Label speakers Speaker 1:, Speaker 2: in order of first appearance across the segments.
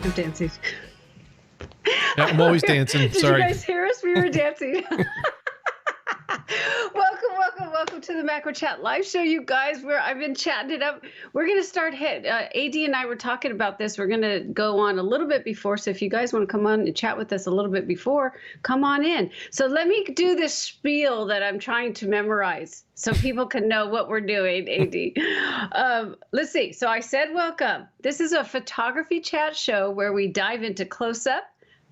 Speaker 1: I'm dancing.
Speaker 2: Yeah, I'm always dancing. Sorry.
Speaker 1: Did you guys hear us? We were dancing. Welcome to the Macro Chat live show, you guys, where I've been chatting it up. We're going to start AD and I were talking about this. We're going to go on a little bit before. So if you guys want to come on and chat with us a little bit before, come on in. So let me do this spiel that I'm trying to memorize so people can know what we're doing, AD. Let's see. So I said, welcome. This is a photography chat show where we dive into close-up,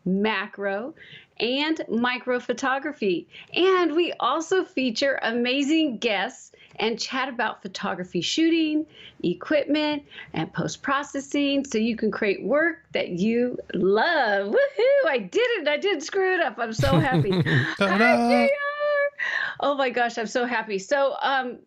Speaker 1: macro, and micro photography. And we also feature amazing guests and chat about photography shooting, equipment, and post-processing so you can create work that you love. Woohoo! I did it. I didn't screw it up. I'm so happy. Hi, JR. Oh my gosh, I'm so happy. So I'll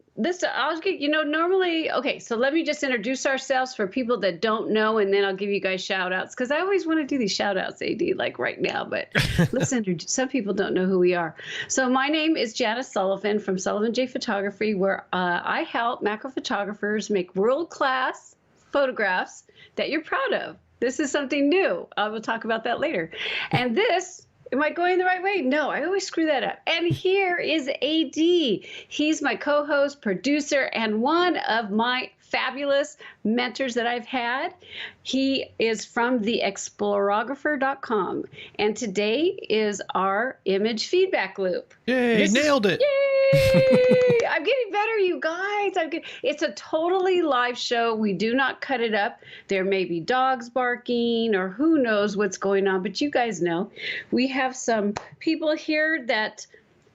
Speaker 1: get, normally, okay, so let me just introduce ourselves for people that don't know, and then I'll give you guys shout outs, because I always want to do these shout outs, AD, like right now, but let's introduce, some people don't know who we are. So my name is Janice Sullivan from Sullivan J Photography, where I help macro photographers make world-class photographs that you're proud of. This is something new. I will talk about that later. And this, am I going the right way? No, I always screw that up. And here is AD. He's my co-host, producer, and one of my fabulous mentors that I've had. He is from theexplorographer.com. And today is our image feedback loop.
Speaker 2: Yay, nailed it.
Speaker 1: Yay! I'm getting better, you guys. It's a totally live show. We do not cut it up. There may be dogs barking or who knows what's going on, but you guys know. We have some people here that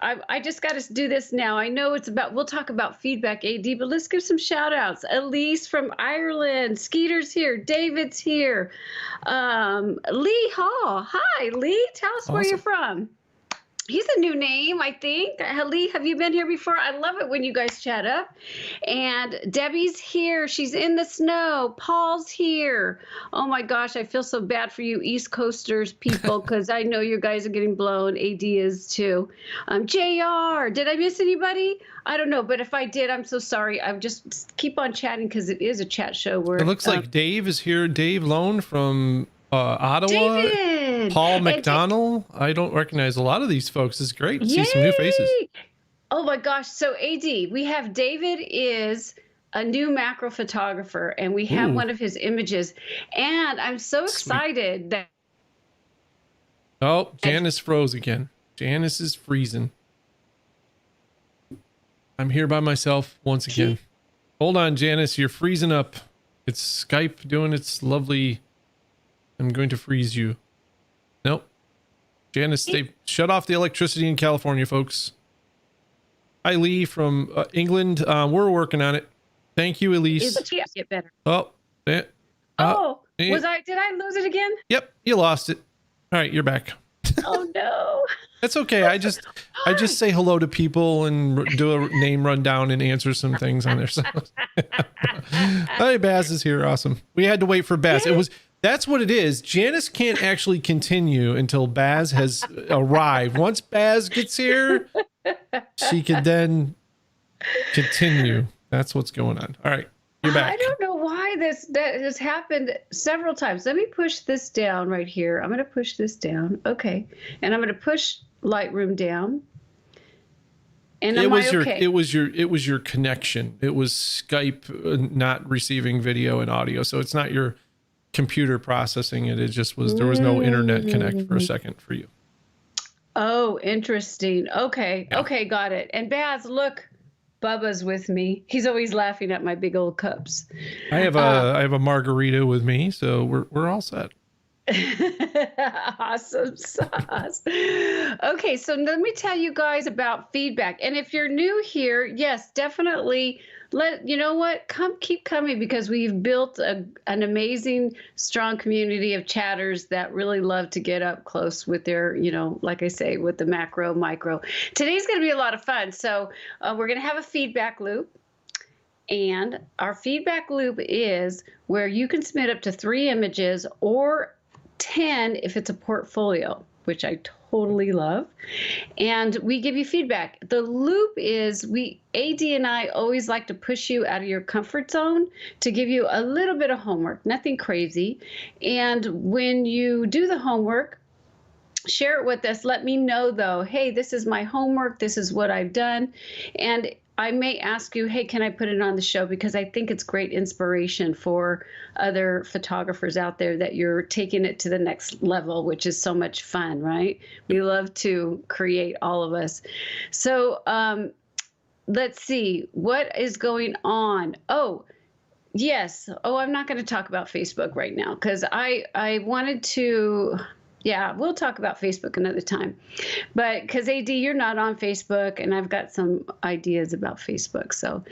Speaker 1: I just got to do this now. I know we'll talk about feedback, AD, but let's give some shout outs. Elise from Ireland, Skeeter's here, David's here, Lee Hall. Hi, Lee, tell us where you're from. He's a new name, I think. Lee, have you been here before? I love it when you guys chat up. And Debbie's here. She's in the snow. Paul's here. Oh my gosh, I feel so bad for you East Coasters people, because I know you guys are getting blown. AD is too. JR, did I miss anybody? I don't know, but if I did, I'm so sorry. I'm just keep on chatting because it is a chat show where
Speaker 2: it looks like Dave is here. Dave Lone from Ottawa.
Speaker 1: David.
Speaker 2: Paul McDonald. I don't recognize a lot of these folks. It's great to see some new faces.
Speaker 1: Oh my gosh. So AD, we have David is a new macro photographer, and we have one of his images. And I'm so excited that...
Speaker 2: Oh, Janice froze again. Janice is freezing. I'm here by myself once again. Hold on, Janice. You're freezing up. It's Skype doing its lovely... I'm going to freeze you. Nope. Janice, they shut off the electricity in California, folks. Hi, Lee from England. We're working on it. Thank you, Elise.
Speaker 1: Get better.
Speaker 2: Oh,
Speaker 1: did I lose it again?
Speaker 2: Yep, you lost it. All right, you're back.
Speaker 1: Oh no.
Speaker 2: That's okay. I just say hello to people and do a name rundown and answer some things on there. So. Hi, Baz is here. Awesome. We had to wait for Baz. That's what it is. Janice can't actually continue until Baz has arrived. Once Baz gets here, she can then continue. That's what's going on. All right, you're back.
Speaker 1: I don't know why that has happened several times. Let me push this down right here. I'm going to push this down. Okay. And I'm going to push Lightroom down. And
Speaker 2: it was your connection. It was Skype not receiving video and audio. So it's not your computer processing it. It just was, there was no internet connect for a second for you.
Speaker 1: Oh, interesting. Okay. Yeah. Okay. Got it. And Baz, look, Bubba's with me. He's always laughing at my big old cups.
Speaker 2: I have a margarita with me, so we're all set.
Speaker 1: Awesome sauce. Okay, so let me tell you guys about feedback. And if you're new here, yes, definitely keep coming, because we've built an amazing, strong community of chatters that really love to get up close with their, like I say, with the macro, micro. Today's going to be a lot of fun. So we're going to have a feedback loop. And our feedback loop is where you can submit up to 3 images or 10 if it's a portfolio. which I totally love. And we give you feedback. The loop is AD and I always like to push you out of your comfort zone to give you a little bit of homework, nothing crazy. And when you do the homework, share it with us. Let me know though, hey, this is my homework. This is what I've done. And I may ask you, hey, can I put it on the show? Because I think it's great inspiration for other photographers out there that you're taking it to the next level, which is so much fun, right? We love to create, all of us. So let's see, what is going on? Oh, yes. Oh, I'm not going to talk about Facebook right now because I wanted to. Yeah, we'll talk about Facebook another time. But because AD, you're not on Facebook, and I've got some ideas about Facebook. So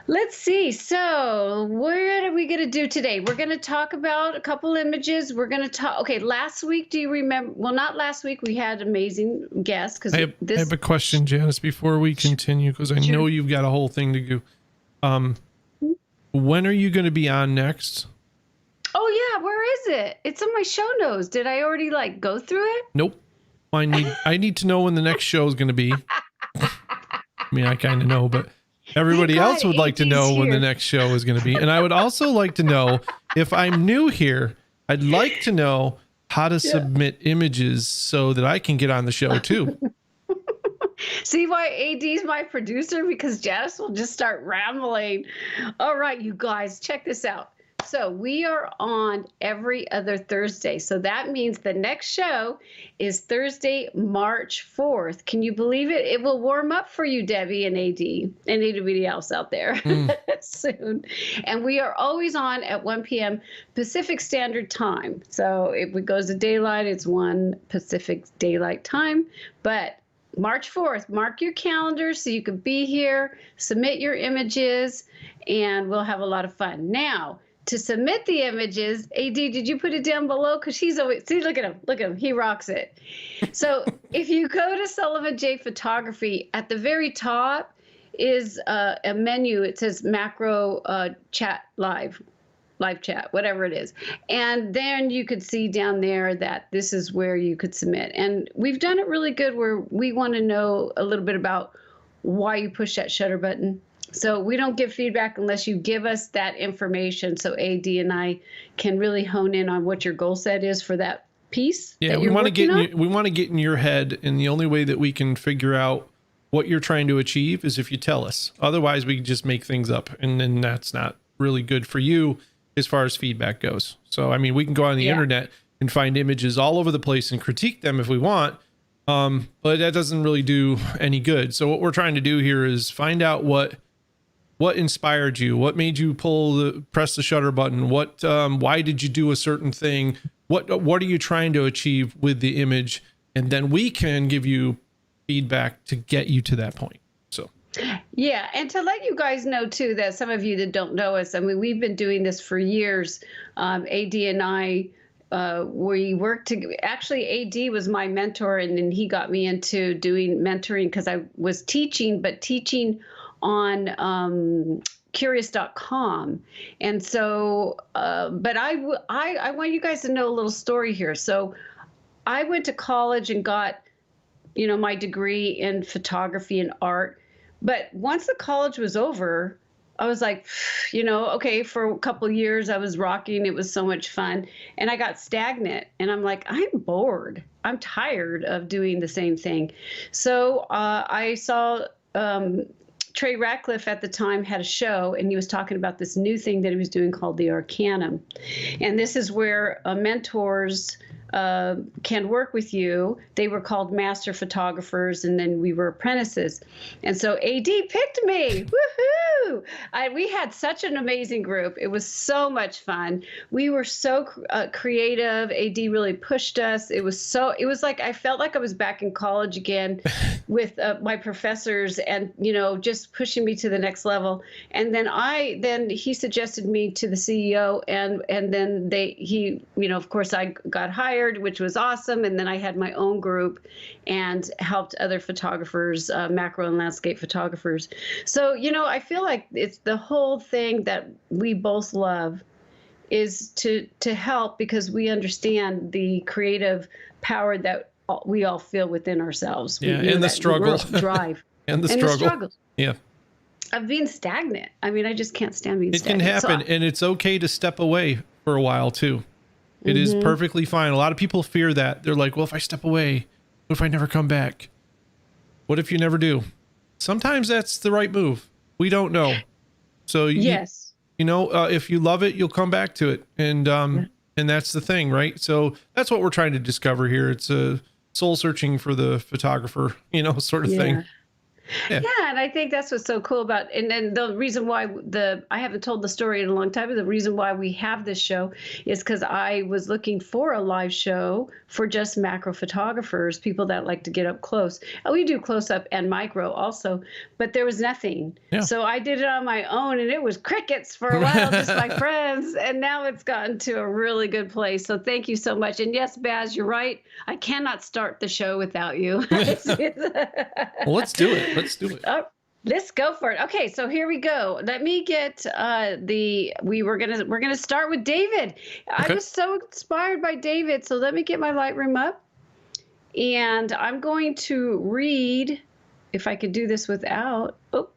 Speaker 1: let's see. So what are we going to do today? We're going to talk about a couple images. We're going to talk. Okay, last week, do you remember? Well, not last week. We had amazing guests. Because
Speaker 2: I have a question, Janice, before we continue, because I know you've got a whole thing to do. When are you going to be on next?
Speaker 1: Oh yeah, where is it? It's on my show notes. Did I already go through it?
Speaker 2: Nope. I need to know when the next show is going to be. I mean, I kind of know, but everybody else would like to know when the next show is going to be. And I would also like to know, if I'm new here, I'd like to know how to submit images so that I can get on the show too.
Speaker 1: See why AD's my producer? Because Janice will just start rambling. All right, you guys, check this out. So we are on every other Thursday. So that means the next show is Thursday, March 4th. Can you believe it? It will warm up for you, Debbie and AD, and anybody else out there soon. And we are always on at 1 p.m. Pacific Standard Time. So if it goes to daylight, it's 1 Pacific Daylight Time. But March 4th, mark your calendar so you can be here, submit your images, and we'll have a lot of fun. Now, to submit the images, AD, did you put it down below? Because he's always, see, look at him, he rocks it. So if you go to Sullivan J Photography, at the very top is a menu. It says macro chat live chat, whatever it is. And then you could see down there that this is where you could submit. And we've done it really good where we want to know a little bit about why you push that shutter button. So we don't give feedback unless you give us that information, so AD and I can really hone in on what your goal set is for that piece.
Speaker 2: Yeah, we want to get in your head, and the only way that we can figure out what you're trying to achieve is if you tell us. Otherwise, we just make things up, and then that's not really good for you as far as feedback goes. So, I mean, we can go on the internet and find images all over the place and critique them if we want, but that doesn't really do any good. So what we're trying to do here is find out what inspired you, what made you press the shutter button, why did you do a certain thing, what are you trying to achieve with the image, and then we can give you feedback to get you to that point. So
Speaker 1: yeah, and to let you guys know too that some of you that don't know us, I mean, we've been doing this for years. AD and I, we worked actually AD was my mentor, and then he got me into doing mentoring because I was teaching on curious.com. And so, but I want you guys to know a little story here. So I went to college and got, my degree in photography and art. But once the college was over, I was like, okay, for a couple of years I was rocking. It was so much fun. And I got stagnant, and I'm like, I'm bored. I'm tired of doing the same thing. So I saw, Trey Ratcliffe at the time had a show, and he was talking about this new thing that he was doing called the Arcanum. And this is where mentors can work with you. They were called master photographers, and then we were apprentices. And so AD picked me. Woohoo! We had such an amazing group. It was so much fun. We were so creative. AD really pushed us. It was like I felt like I was back in college again with my professors, and just pushing me to the next level. And then he suggested me to the CEO, and then he of course I got hired, which was awesome. And then I had my own group and helped other photographers, macro and landscape photographers. So, I feel like it's the whole thing that we both love is to help, because we understand the creative power that we all feel within ourselves.
Speaker 2: Yeah, and the struggle.
Speaker 1: Drive.
Speaker 2: And the struggle. Yeah.
Speaker 1: Of being stagnant. I mean, I just can't stand being stagnant.
Speaker 2: It can happen, and it's okay to step away for a while too. It is perfectly fine. A lot of people fear that. They're like, well, if I step away, what if I never come back? What if you never do? Sometimes that's the right move. We don't know. So yes, if you love it, you'll come back to it. And that's the thing, right? So that's what we're trying to discover here. It's a soul searching for the photographer, sort of thing.
Speaker 1: Yeah, and I think that's what's so cool about, and then the reason why I haven't told the story in a long time, but the reason why we have this show is because I was looking for a live show for just macro photographers, people that like to get up close. And we do close up and micro also, but there was nothing. Yeah. So I did it on my own, and it was crickets for a while, just my friends, and now it's gotten to a really good place. So thank you so much. And yes, Baz, you're right. I cannot start the show without you.
Speaker 2: Well, let's do it. Let's do it.
Speaker 1: Let's go for it. Okay, so here we go. Let me get we're gonna start with David. Okay. I was so inspired by David, so let me get my Lightroom up, and I'm going to read. If I could do this without. Oh,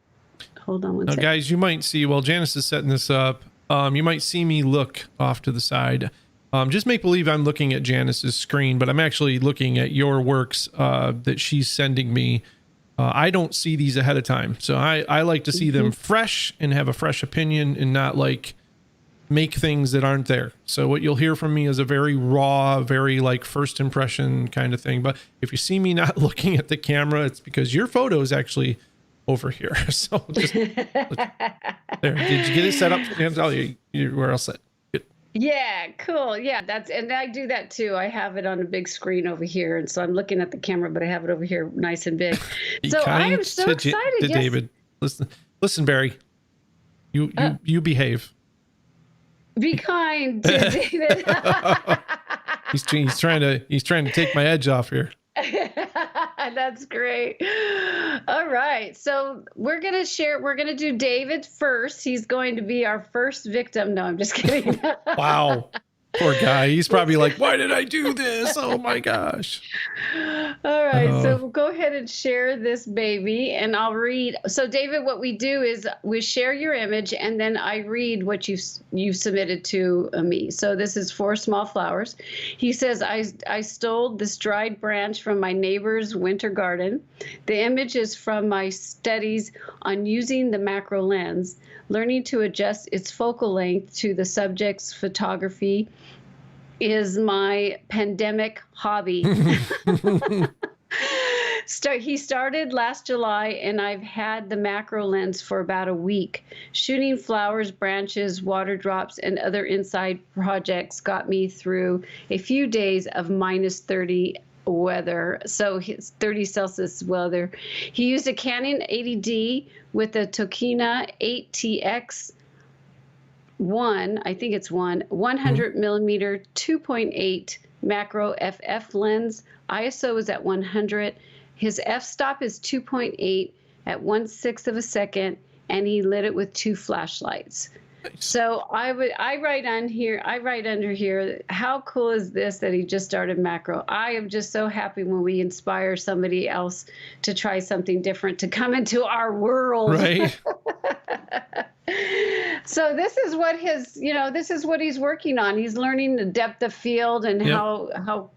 Speaker 1: hold on one second.
Speaker 2: Guys, you might see while Janice is setting this up. You might see me look off to the side. Just make believe I'm looking at Janice's screen, but I'm actually looking at your works that she's sending me. I don't see these ahead of time. So I like to see them fresh and have a fresh opinion and not like make things that aren't there. So what you'll hear from me is a very raw, very like first impression kind of thing. But if you see me not looking at the camera, it's because your photo is actually over here. So just there. Did you get it set up? We're all set.
Speaker 1: Yeah, cool. Yeah, and I do that too. I have it on a big screen over here, and so I'm looking at the camera, but I have it over here nice and big. So I am so excited.
Speaker 2: To David, listen, Barry, you behave.
Speaker 1: Be kind to David.
Speaker 2: he's trying to take my edge off here.
Speaker 1: That's great. All right. So we're going to do David first. He's going to be our first victim. No, I'm just kidding.
Speaker 2: Wow. Poor guy. He's probably like, why did I do this? Oh my gosh.
Speaker 1: All right. So we'll go ahead and share this baby and I'll read. So David, what we do is we share your image and then I read what you've submitted to me. So this is 4 small flowers. He says, I stole this dried branch from my neighbor's winter garden. The image is from my studies on using the macro lens, learning to adjust its focal length to the subject's photography is my pandemic hobby. He started last July, and I've had the macro lens for about a week. Shooting flowers, branches, water drops, and other inside projects got me through a few days of -30 weather. So 30 Celsius weather. He used a Canon 80D with a Tokina 8TX 100 millimeter 2.8 macro FF lens. ISO is at 100. His f-stop is 2.8 at 1/6 of a second, and he lit it with 2 flashlights. Nice. So I write under here, how cool is this that he just started macro? I am just so happy when we inspire somebody else to try something different, to come into our world.
Speaker 2: Right.
Speaker 1: So this is what he's working on. He's learning the depth of field and how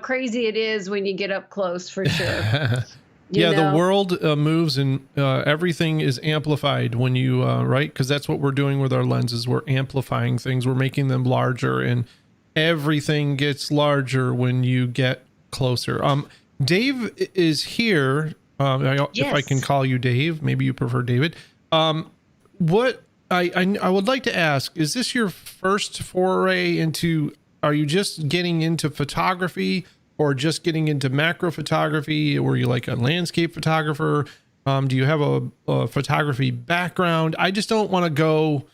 Speaker 1: crazy it is when you get up close, for sure.
Speaker 2: The world moves and everything is amplified when you, right? Because that's what we're doing with our lenses. We're amplifying things. We're making them larger, and everything gets larger when you get closer. Dave is here. If I can call you Dave, maybe you prefer David. What I would like to ask, is this your first foray into, are you just getting into photography or just getting into macro photography? Or were you like a landscape photographer? Do you have a photography background? I just don't want to go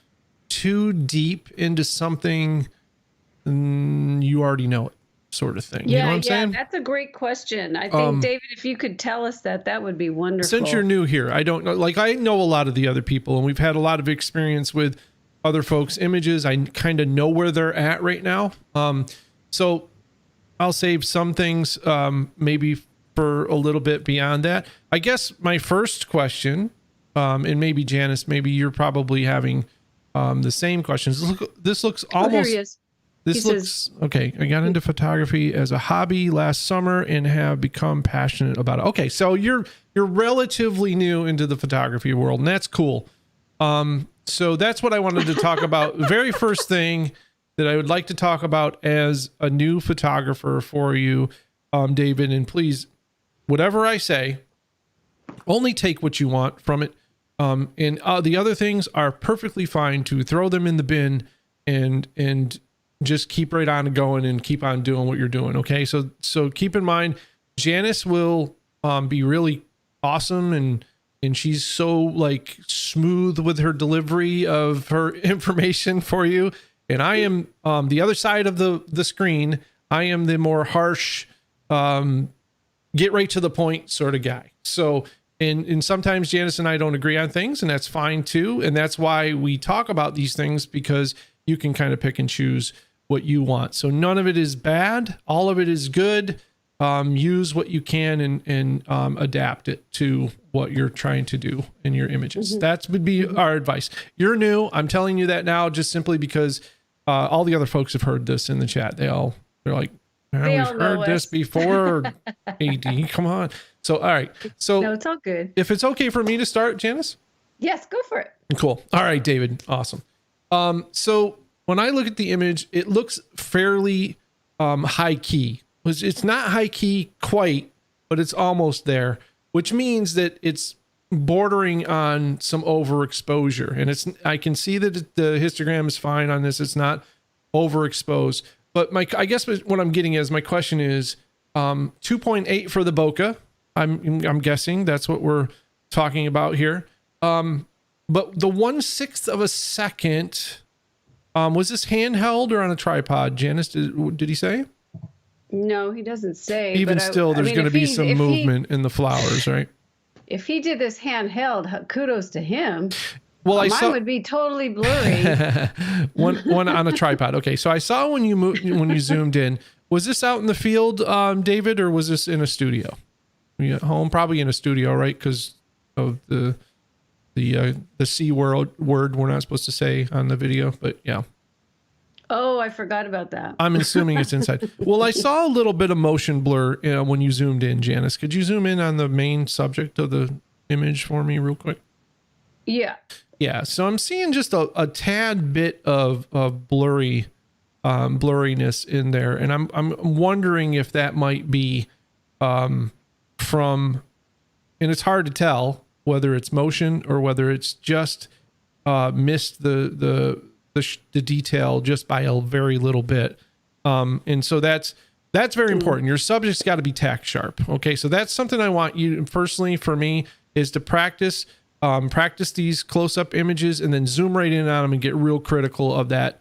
Speaker 2: too deep into something you already know it, sort of thing. You know what I'm saying?
Speaker 1: That's a great question. I think, David, if you could tell us that would be wonderful.
Speaker 2: Since you're new here, I don't know, like I know a lot of the other people, and we've had a lot of experience with other folks' images. I kind of know where they're at right now. So I'll save some things maybe for a little bit beyond that. I guess my first question, and maybe Janice, maybe you're probably having the same questions. This looks almost.
Speaker 1: Oh, here he is.
Speaker 2: This looks okay. I got into photography as a hobby last summer and have become passionate about it. Okay, so you're relatively new into the photography world, and that's cool. So that's what I wanted to talk about. The very first thing that I would like to talk about as a new photographer for you, David, and please, whatever I say, only take what you want from it. And the other things are perfectly fine to throw them in the bin and just keep right on going and keep on doing what you're doing. Okay. So keep in mind, Janice will be really awesome and she's so like smooth with her delivery of her information for you. And I am the other side of the screen. I am the more harsh, get right to the point sort of guy. So, and sometimes Janice and I don't agree on things, and that's fine too. And that's why we talk about these things, because you can kind of pick and choose what you want. So none of it is bad. All of it is good. Use what you can and adapt it to what you're trying to do in your images. Mm-hmm. That would be our advice. You're new. I'm telling you that now just simply because all the other folks have heard this in the chat. They're like, we've heard this before. AD, come on. So, all right. So
Speaker 1: no, it's all good.
Speaker 2: If it's okay for me to start, Janice?
Speaker 1: Yes, go for it.
Speaker 2: Cool. All right, David. Awesome. So when I look at the image, it looks fairly high key. It's not high key quite, but it's almost there, which means that it's bordering on some overexposure. And I can see that the histogram is fine on this. It's not overexposed. But I guess what I'm getting is, my question is 2.8 for the bokeh. I'm guessing that's what we're talking about here. But the 1/6 of a second, was this handheld or on a tripod? Janice, did he say?
Speaker 1: No, he doesn't say.
Speaker 2: Even still, there's going to be some movement in the flowers, right?
Speaker 1: If he did this handheld, kudos to him.
Speaker 2: Well,
Speaker 1: mine would be totally blurry.
Speaker 2: one on a tripod. Okay, so I saw when you zoomed in. Was this out in the field, David, or was this in a studio? Were you at home? Probably in a studio, right? Because of the C word we're not supposed to say on the video, but yeah.
Speaker 1: Oh, I forgot about that.
Speaker 2: I'm assuming it's inside. Well, I saw a little bit of motion blur when you zoomed in, Janice. Could you zoom in on the main subject of the image for me real quick?
Speaker 1: Yeah.
Speaker 2: Yeah, so I'm seeing just a tad bit of blurriness in there, and I'm wondering if that might be from, and it's hard to tell whether it's motion or whether it's just missed the detail just by a very little bit, and so that's very important. Your subject's got to be tack sharp. Okay, so that's something I want you personally for me is to practice these close-up images and then zoom right in on them and get real critical of that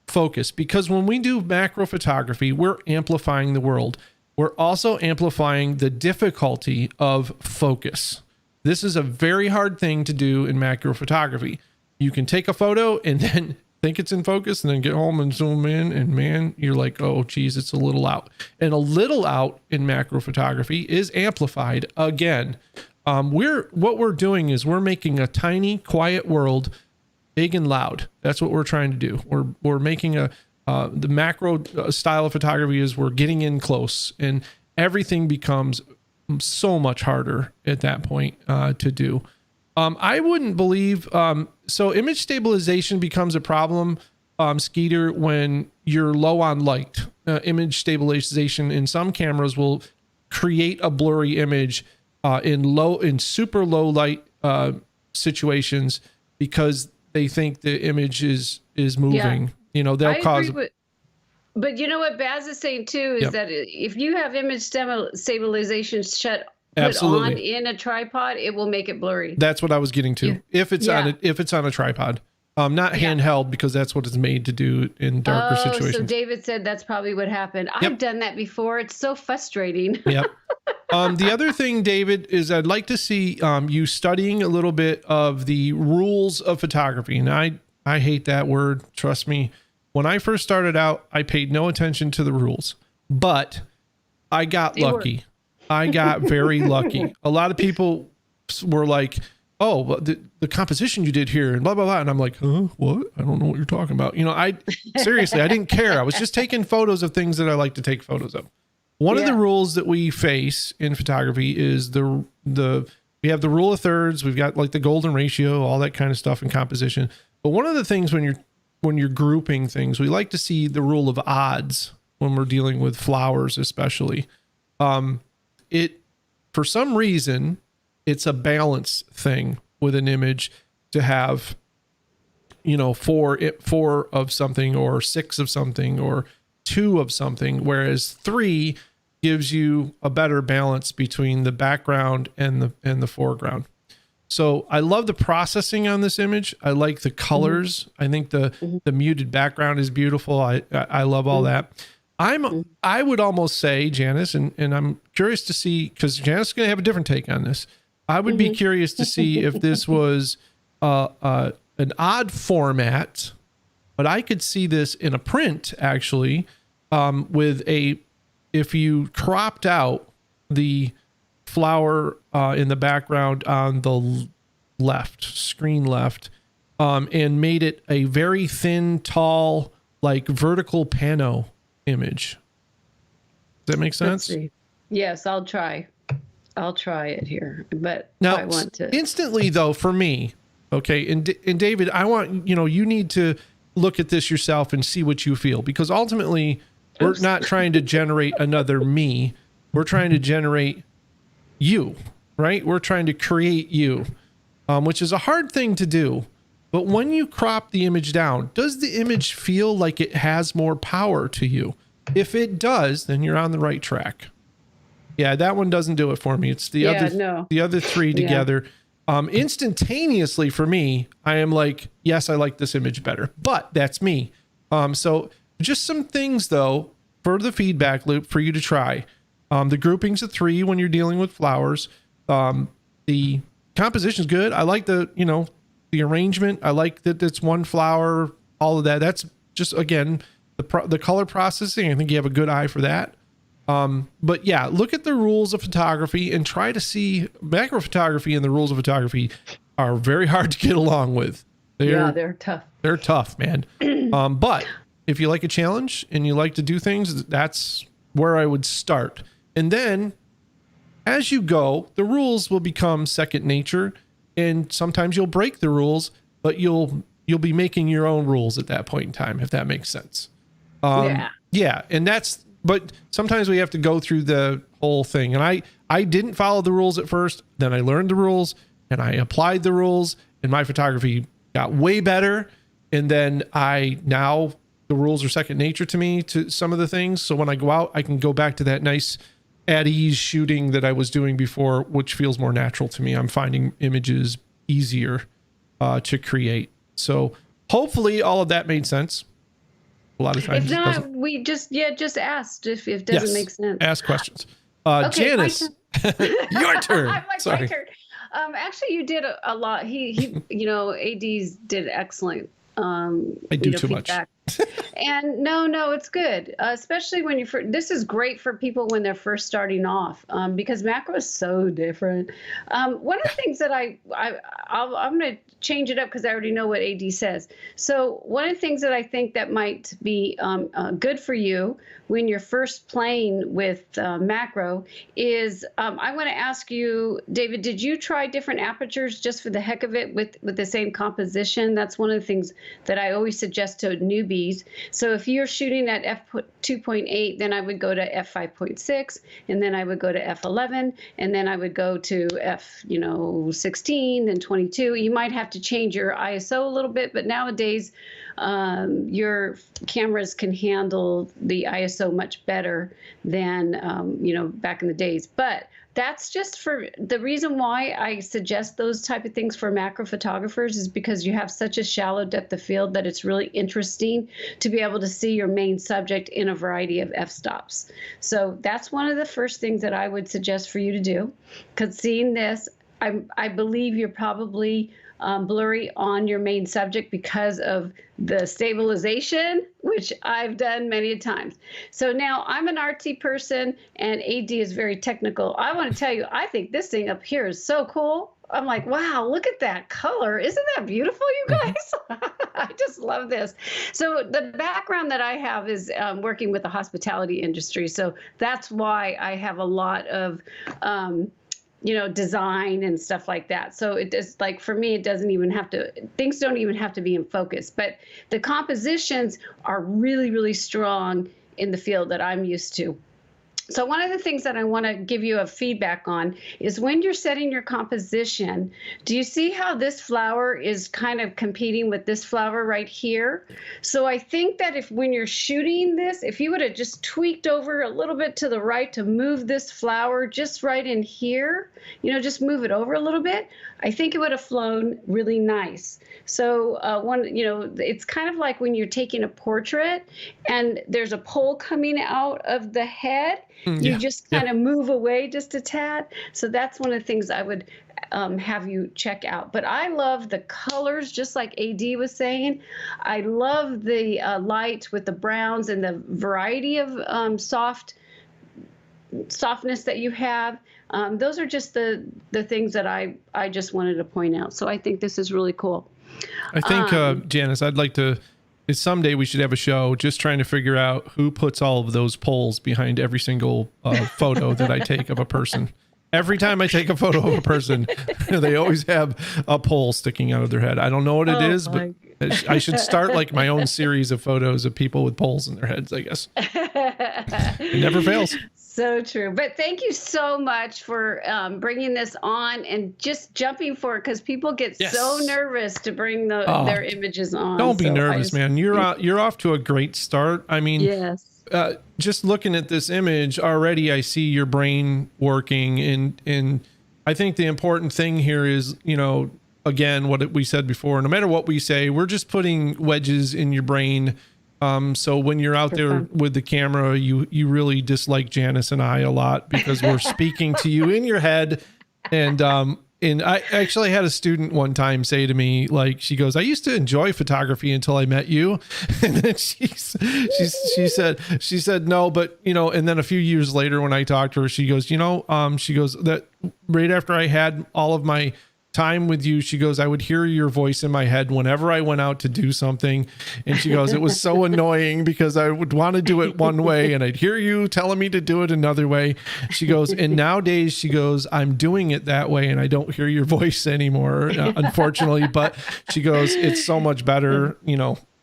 Speaker 2: focus. Because when we do macro photography, we're amplifying the world. We're also amplifying the difficulty of focus. This is a very hard thing to do in macro photography. You can take a photo and then think it's in focus and then get home and zoom in and man, you're like, oh geez, it's a little out. And a little out in macro photography is amplified again. What we're doing is we're making a tiny, quiet world big and loud. That's what we're trying to do. We're making the macro style of photography is we're getting in close, and everything becomes so much harder at that point to do. I wouldn't believe so. Image stabilization becomes a problem, Skeeter, when you're low on light. Image stabilization in some cameras will create a blurry image in super low light situations because they think the image is moving. Yeah. They'll cause.
Speaker 1: But you know what Baz is saying too is that if you have image stabilization put on in a tripod, it will make it blurry.
Speaker 2: That's what I was getting to. Yeah. If it's on a tripod. Not handheld, because that's what it's made to do in darker situations.
Speaker 1: So David said that's probably what happened. Yep. I've done that before. It's so frustrating.
Speaker 2: Yep. The other thing, David, is I'd like to see you studying a little bit of the rules of photography. And I hate that word. Trust me. When I first started out, I paid no attention to the rules. but I got lucky. I got very lucky. A lot of people were like, oh, well, the composition you did here and blah, blah, blah. And I'm like, huh, what? I don't know what you're talking about. You know, I seriously, I didn't care. I was just taking photos of things that I like to take photos of. One of the rules that we face in photography is we have the rule of thirds. We've got like the golden ratio, all that kind of stuff in composition. But one of the things when you're grouping things, we like to see the rule of odds when we're dealing with flowers, especially. For some reason, it's a balance thing with an image to have, you know, four of something or 6 of something or 2 of something, whereas 3 gives you a better balance between the background and the foreground. So I love the processing on this image. I like the colors. I think the muted background is beautiful. I love all that. I would almost say, Janice, and I'm curious to see, because Janice is going to have a different take on this. I would be curious to see if this was an odd format, but I could see this in a print actually, if you cropped out the flower in the background on the screen left, and made it a very thin, tall, like vertical pano image. Does that make sense?
Speaker 1: Yes, I'll try it here, but
Speaker 2: now
Speaker 1: I want to
Speaker 2: instantly though, for me, okay. And David, I want, you need to look at this yourself and see what you feel, because ultimately we're not trying to generate another me. We're trying to generate you, right? We're trying to create you, which is a hard thing to do. But when you crop the image down, does the image feel like it has more power to you? If it does, then you're on the right track. Yeah, that one doesn't do it for me. It's the other 3 together. Instantaneously for me, I am like, yes, I like this image better, but that's me. So just some things though, for the feedback loop for you to try. The groupings of 3 when you're dealing with flowers. The composition is good. I like the arrangement. I like that it's one flower, all of that. That's just, again, the color processing. I think you have a good eye for that. But yeah, look at the rules of photography and try to see macro photography, and the rules of photography are very hard to get along with.
Speaker 1: They're tough.
Speaker 2: They're tough, man. But if you like a challenge and you like to do things, that's where I would start. And then as you go, the rules will become second nature, and sometimes you'll break the rules, but you'll be making your own rules at that point in time, if that makes sense. Yeah. And but sometimes we have to go through the whole thing. And I didn't follow the rules at first. Then I learned the rules and I applied the rules, and my photography got way better. And then now the rules are second nature to me to some of the things. So when I go out, I can go back to that nice at ease shooting that I was doing before, which feels more natural to me. I'm finding images easier to create. So hopefully all of that made sense. A lot of times,
Speaker 1: if not, we just asked if it doesn't make sense.
Speaker 2: Ask questions. Okay, Janice, your turn. Sorry.
Speaker 1: My turn. Actually, you did a lot. He ADs did excellent.
Speaker 2: I do too
Speaker 1: feedback.
Speaker 2: much.
Speaker 1: And no, it's good. Especially when this is great for people when they're first starting off, because macro is so different. One of the things that I'm going to change it up because I already know what AD says. So one of the things that I think that might be good for you when you're first playing with macro is I want to ask you, David, did you try different apertures just for the heck of it with the same composition? That's one of the things that I always suggest to newbies. So if you're shooting at f2.8, then I would go to f5.6, and then I would go to f11, and then I would go to f16, then 22. You might have to change your ISO a little bit, but nowadays your cameras can handle the ISO much better than back in the days. But that's just for the reason why I suggest those type of things for macro photographers is because you have such a shallow depth of field that it's really interesting to be able to see your main subject in a variety of f-stops. So that's one of the first things that I would suggest for you to do, because seeing this, I believe you're probably blurry on your main subject because of the stabilization, which I've done many times. So now I'm an artsy person and AD is very technical. I want to tell you, I think this thing up here is so cool. I'm like, wow, look at that color. Isn't that beautiful, you guys? I just love this. So the background that I have is working with the hospitality industry. So that's why I have a lot of, design and stuff like that. So it does, like, for me, it doesn't even have to, things don't even have to be in focus, but the compositions are really, really strong in the field that I'm used to. So one of the things that I want to give you a feedback on is when you're setting your composition, do you see how this flower is kind of competing with this flower right here? So I think that when you're shooting this, if you would have just tweaked over a little bit to the right to move this flower just right in here, just move it over a little bit, I think it would have flown really nice. So it's kind of like when you're taking a portrait and there's a pole coming out of the head, you just kind of move away just a tad. So that's one of the things I would have you check out. But I love the colors, just like AD was saying. I love the light with the browns and the variety of softness that you have. Those are just the things that I just wanted to point out. So I think this is really cool.
Speaker 2: I think, Janice, I'd like to, someday we should have a show just trying to figure out who puts all of those polls behind every single photo that I take of a person. Every time I take a photo of a person, they always have a pole sticking out of their head. I don't know what it is, but I should start like my own series of photos of people with poles in their heads, I guess. It never fails.
Speaker 1: So true. But thank you so much for bringing this on and just jumping for it, because people get so nervous to bring their images on.
Speaker 2: Don't be nervous, man. You're off to a great start. I mean, just looking at this image already, I see your brain working. And I think the important thing here is, again, what we said before, no matter what we say, we're just putting wedges in your brain. So when you're out there with the camera, you really dislike Janice and I a lot because we're speaking to you in your head. And I actually had a student one time say to me, like, she goes, I used to enjoy photography until I met you. And then she said, no, but and then a few years later when I talked to her, she goes, that right after I had all of my time with you, she goes, I would hear your voice in my head whenever I went out to do something. And she goes, it was so annoying because I would want to do it one way and I'd hear you telling me to do it another way. She goes, and nowadays, she goes, I'm doing it that way and I don't hear your voice anymore, unfortunately. But she goes, it's so much better,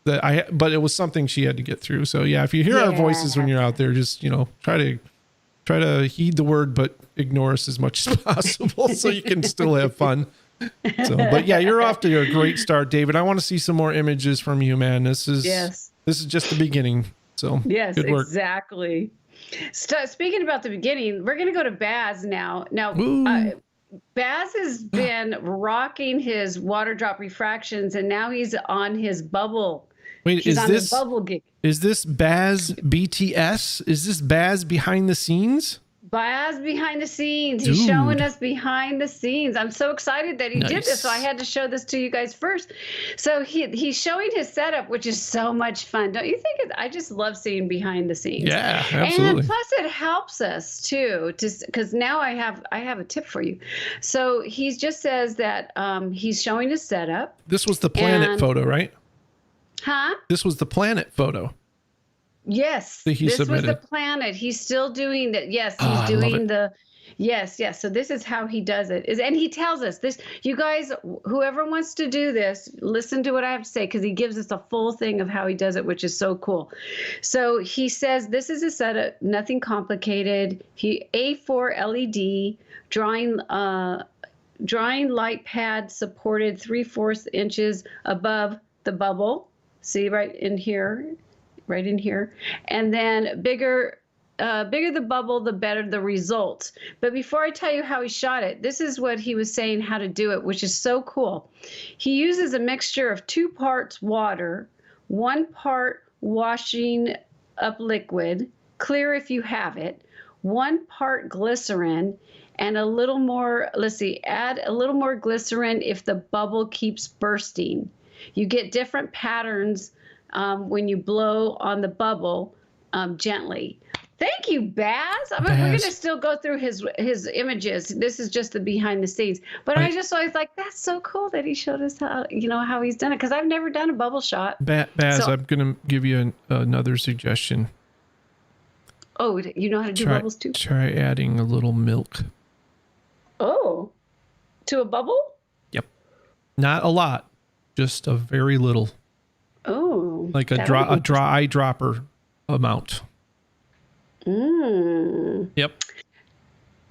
Speaker 2: but it was something she had to get through. So yeah, if you hear our voices when you're out there, just, try to heed the word, but ignore us as much as possible so you can still have fun. So, but yeah, you're off to a great start, David. I want to see some more images from you, man. This is just the beginning. So
Speaker 1: yes,
Speaker 2: good work.
Speaker 1: Exactly. Speaking about the beginning, we're going to go to Baz now. Now, Baz has been rocking his water drop refractions, and now he's on his bubble.
Speaker 2: Wait, is this Baz BTS? Is this Baz behind the scenes?
Speaker 1: Baz behind the scenes. He's showing us behind the scenes. I'm so excited that he did this. So I had to show this to you guys first. So he's showing his setup, which is so much fun. Don't you think? I just love seeing behind the scenes.
Speaker 2: Yeah, absolutely.
Speaker 1: And plus it helps us too, because now I have a tip for you. So he just says that he's showing his setup.
Speaker 2: This was the planet photo, right?
Speaker 1: Huh?
Speaker 2: This was the planet photo.
Speaker 1: Yes, this was the planet. He's still doing that. Yes, he's doing the. Yes. So this is how he does it. And he tells us this. You guys, whoever wants to do this, listen to what I have to say, because he gives us a full thing of how he does it, which is so cool. So he says this is a setup, nothing complicated. A4 LED drawing light pad supported 3/4 inches above the bubble. See right in here. And then bigger the bubble, the better the results. But before I tell you how he shot it, this is what he was saying how to do it, which is so cool. He uses a mixture of 2 parts water, 1 part washing up liquid, clear if you have it, 1 part glycerin, and a little more, let's see, add a little more glycerin if the bubble keeps bursting. You get different patterns when you blow on the bubble gently. Thank you, Baz. I mean, we're going to still go through his images. This is just the behind the scenes. But I just always like, that's so cool that he showed us how, how he's done it. Because I've never done a bubble shot.
Speaker 2: Baz, so, I'm going to give you another suggestion.
Speaker 1: Oh, you know how to do bubbles too?
Speaker 2: Try adding a little milk.
Speaker 1: Oh, to a bubble?
Speaker 2: Yep. Not a lot, just a very little.
Speaker 1: Oh.
Speaker 2: Like a dry eyedropper amount. Yep.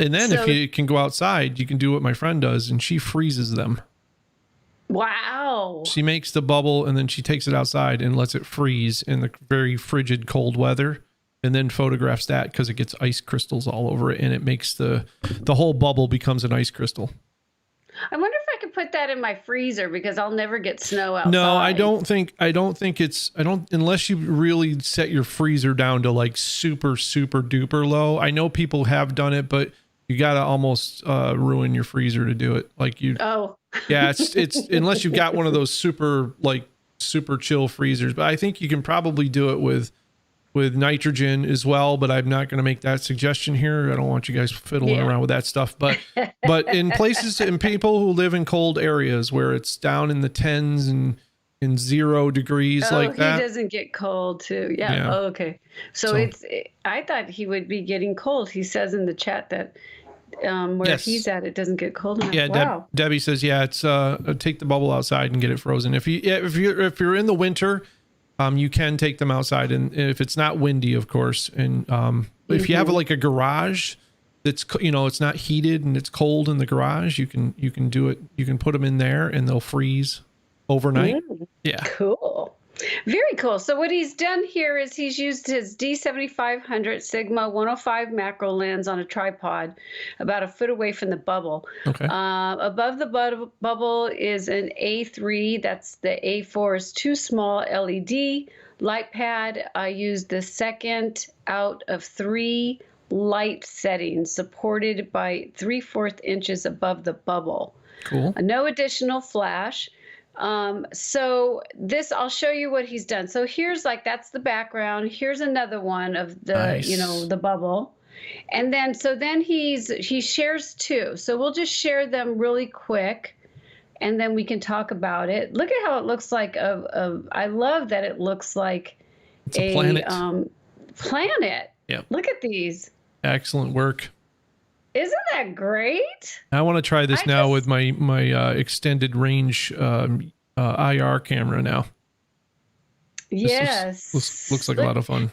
Speaker 2: And then if you can go outside, you can do what my friend does, and she freezes them.
Speaker 1: Wow.
Speaker 2: She makes the bubble, and then she takes it outside and lets it freeze in the very frigid cold weather, and then photographs that because it gets ice crystals all over it, and it makes the whole bubble becomes an ice crystal.
Speaker 1: I wonder if I could put that in my freezer because I'll never get snow outside.
Speaker 2: No, I don't think unless you really set your freezer down to like super, super duper low. I know people have done it, but you got to almost ruin your freezer to do it. Like
Speaker 1: Oh.
Speaker 2: Yeah, it's unless you've got one of those super chill freezers, but I think you can probably do it with nitrogen as well, but I'm not going to make that suggestion here. I don't want you guys fiddling around with that stuff. But in places and people who live in cold areas where it's down in the 10s and in 0 degrees like that.
Speaker 1: He doesn't get cold too. Yeah. Oh, okay. So I thought he would be getting cold. He says in the chat that where he's at, it doesn't get cold enough.
Speaker 2: Yeah.
Speaker 1: Wow.
Speaker 2: Debbie says, it's take the bubble outside and get it frozen. If you're in the winter, you can take them outside, and if it's not windy, of course. And if you have like a garage that's it's not heated and it's cold in the garage, you can do it. You can put them in there, and they'll freeze overnight. Yeah.
Speaker 1: Cool. Very cool. So what he's done here is he's used his D7500 Sigma 105 macro lens on a tripod about a foot away from the bubble.
Speaker 2: Okay.
Speaker 1: Above the bubble is an A3. That's the A4 is too small LED light pad. I used the second out of 3 light settings supported by 3/4 inches above the bubble.
Speaker 2: Cool.
Speaker 1: No additional flash. So this, I'll show you what he's done. So here's that's the background. Here's another one of the,
Speaker 2: nice.
Speaker 1: The bubble. And then, he shares 2. So we'll just share them really quick and then we can talk about it. Look at how it looks like I love that it looks like
Speaker 2: it's a planet.
Speaker 1: Planet.
Speaker 2: Yeah.
Speaker 1: Look at these.
Speaker 2: Excellent work.
Speaker 1: Isn't that great?
Speaker 2: I want to try this now with my extended range IR camera now.
Speaker 1: Yes.
Speaker 2: Looks like a lot of fun.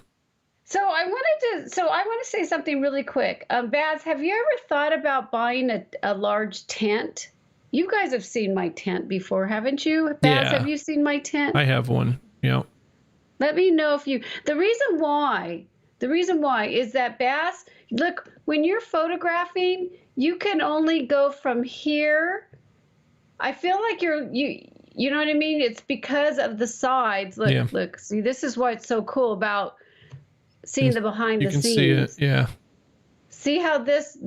Speaker 1: So I want to say something really quick. Baz, have you ever thought about buying a large tent? You guys have seen my tent before, haven't you? Baz, have you seen my tent?
Speaker 2: I have one. Yeah.
Speaker 1: Let me know if you. The reason why is that Baz, look, when you're photographing, you can only go from here. I feel like you know what I mean? It's because of the sides. Look, see, this is why it's so cool about seeing the behind the scenes. You can
Speaker 2: see it, yeah.
Speaker 1: See how this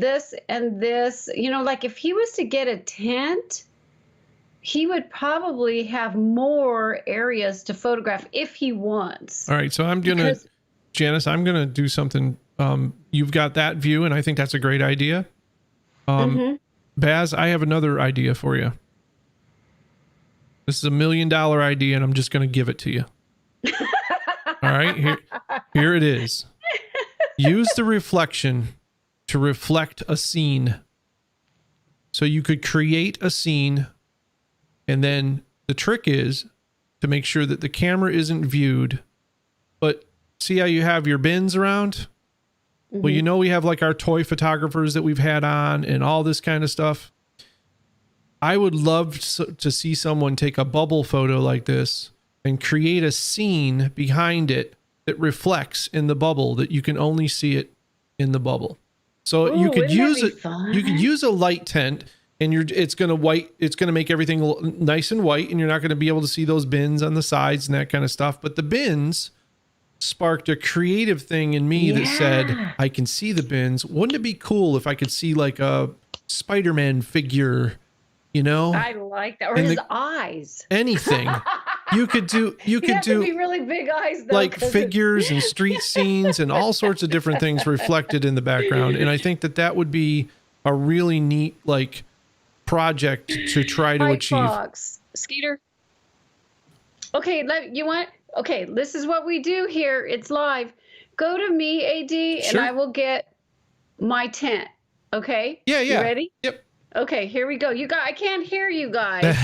Speaker 1: and this, like if he was to get a tent, he would probably have more areas to photograph if he wants.
Speaker 2: All right, so Janice, I'm going to do something. You've got that view, and I think that's a great idea. Baz, I have another idea for you. This is $1 million idea, and I'm just going to give it to you. All right, here it is. Use the reflection to reflect a scene. So you could create a scene, and then the trick is to make sure that the camera isn't viewed. But see how you have your bins around? Well, we have like our toy photographers that we've had on and all this kind of stuff. I would love to see someone take a bubble photo like this and create a scene behind it that reflects in the bubble that you can only see it in the bubble. So you could use it. You could use a light tent, and it's going to make everything nice and white, and you're not going to be able to see those bins on the sides and that kind of stuff. But the bins sparked a creative thing in me that said, I can see the bins. Wouldn't it be cool if I could see like a Spider-Man figure, you know?
Speaker 1: I like that. Or his eyes.
Speaker 2: Anything. You could do
Speaker 1: be really big eyes though,
Speaker 2: like figures and street scenes and all sorts of different things reflected in the background. And I think that would be a really neat like project to try to achieve.
Speaker 1: Fox. Skeeter. Okay, okay, this is what we do here. It's live. Go to me, AD,
Speaker 2: Sure.
Speaker 1: and I will get my tent. Okay?
Speaker 2: Yeah.
Speaker 1: You ready?
Speaker 2: Yep.
Speaker 1: Okay, here we go. I can't hear you guys,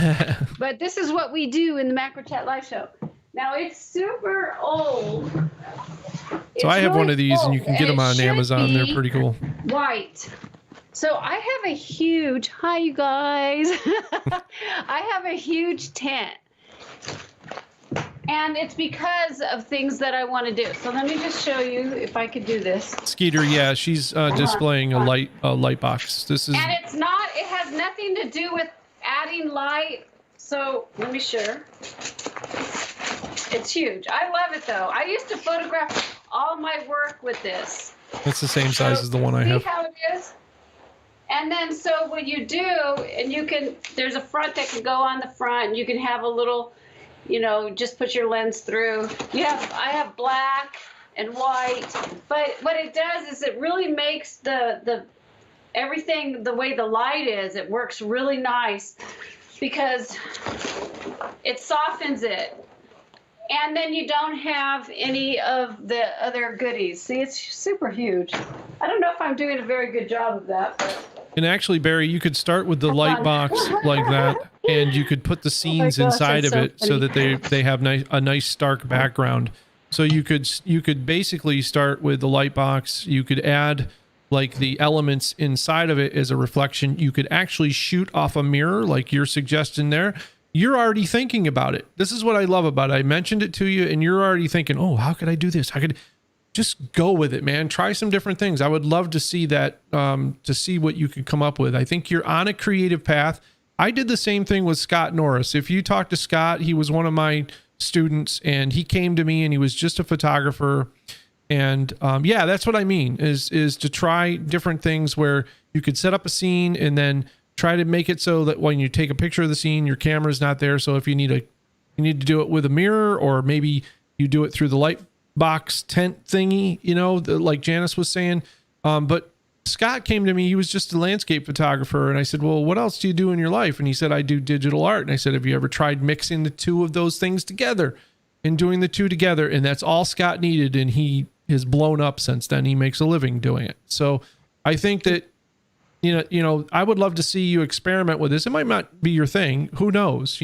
Speaker 1: but this is what we do in the Macro Chat Live Show. Now, it's super old.
Speaker 2: So I have one of these, and you can get them on Amazon. They're pretty cool.
Speaker 1: White. So I have a huge, hi you guys. I have a huge tent. And it's because of things that I want to do. So let me just show you if I could do this.
Speaker 2: Skeeter, yeah, she's displaying a light box. This is.
Speaker 1: And it has nothing to do with adding light. So let me show. It's huge. I love it though. I used to photograph all my work with this.
Speaker 2: That's the same size as the one I have.
Speaker 1: See how it is? And then so what you do, and there's a front that can go on the front, and you can have a little, just put your lens through. I have black and white, but what it does is it really makes the everything the way the light is. It works really nice because it softens it. And then you don't have any of the other goodies. See, it's super huge. I don't know if I'm doing a very good job of that.
Speaker 2: And actually, Barry, you could start with the light box like that, and you could put the scenes inside of it so that they have a nice stark background. So you could basically start with the light box. You could add like the elements inside of it as a reflection. You could actually shoot off a mirror like you're suggesting there. You're already thinking about it. This is what I love about it. I mentioned it to you, and you're already thinking, oh, how could I do this? Just go with it, man. Try some different things. I would love to see that, to see what you could come up with. I think you're on a creative path. I did the same thing with Scott Norris. If you talk to Scott, he was one of my students, and he came to me, and he was just a photographer. And that's what I mean, is to try different things where you could set up a scene and then try to make it so that when you take a picture of the scene, your camera's not there. So if you need to do it with a mirror, or maybe you do it through the light box tent thingy, like Janice was saying. But Scott came to me, he was just a landscape photographer. And I said, well, what else do you do in your life? And he said, I do digital art. And I said, have you ever tried mixing the two of those things together and doing the two together? And that's all Scott needed. And he has blown up since then. He makes a living doing it. So I think that, I would love to see you experiment with this. It might not be your thing. Who knows,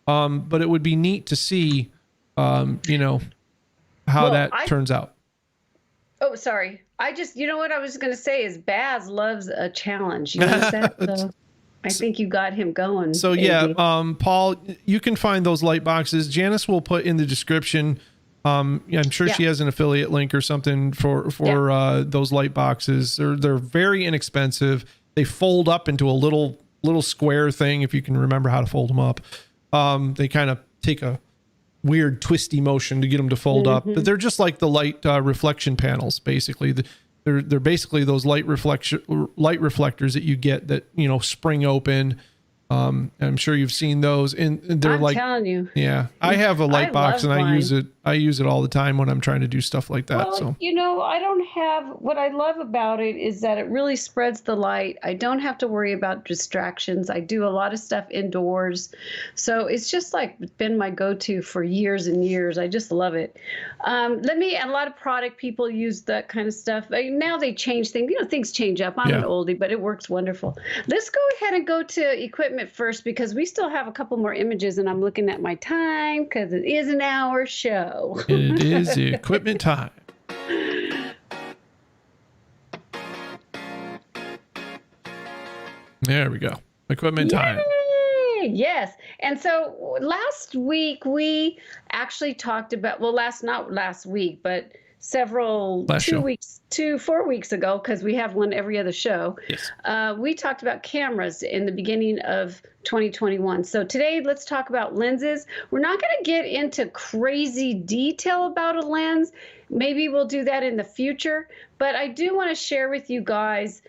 Speaker 2: but it would be neat to see, how that turns out.
Speaker 1: Oh, sorry. What I was going to say is Baz loves a challenge. You notice that? So I think you got him going.
Speaker 2: So yeah, Paul, you can find those light boxes. Janice will put in the description. I'm sure she has an affiliate link or something for those light boxes. They're very inexpensive. They fold up into a little square thing, if you can remember how to fold them up. They kind of take a weird twisty motion to get them to fold up, but they're just like the light reflection panels. Basically, they're basically those light reflectors that you get that spring open. I'm sure you've seen those, and they're I'm
Speaker 1: telling you.
Speaker 2: Yeah, I have a light box, and I use it. I use it all the time when I'm trying to do stuff like that.
Speaker 1: Well, I don't have. What I love about it is that it really spreads the light. I don't have to worry about distractions. I do a lot of stuff indoors, so it's just like been my go-to for years and years. I just love it. A lot of product people use that kind of stuff. Now they change things. Things change up. I'm an oldie, but it works wonderful. Let's go ahead and go to equipment first, because we still have a couple more images, and I'm looking at my time because it is an hour show.
Speaker 2: It is equipment time. There we go. Equipment time.
Speaker 1: Yes. And so last week we actually talked about, not last week, but
Speaker 2: Last show.
Speaker 1: 4 weeks ago, because we have one every other show.
Speaker 2: Yes.
Speaker 1: We talked about cameras in the beginning of 2021. So today, let's talk about lenses. We're not going to get into crazy detail about a lens. Maybe we'll do that in the future. But I do want to share with you guys,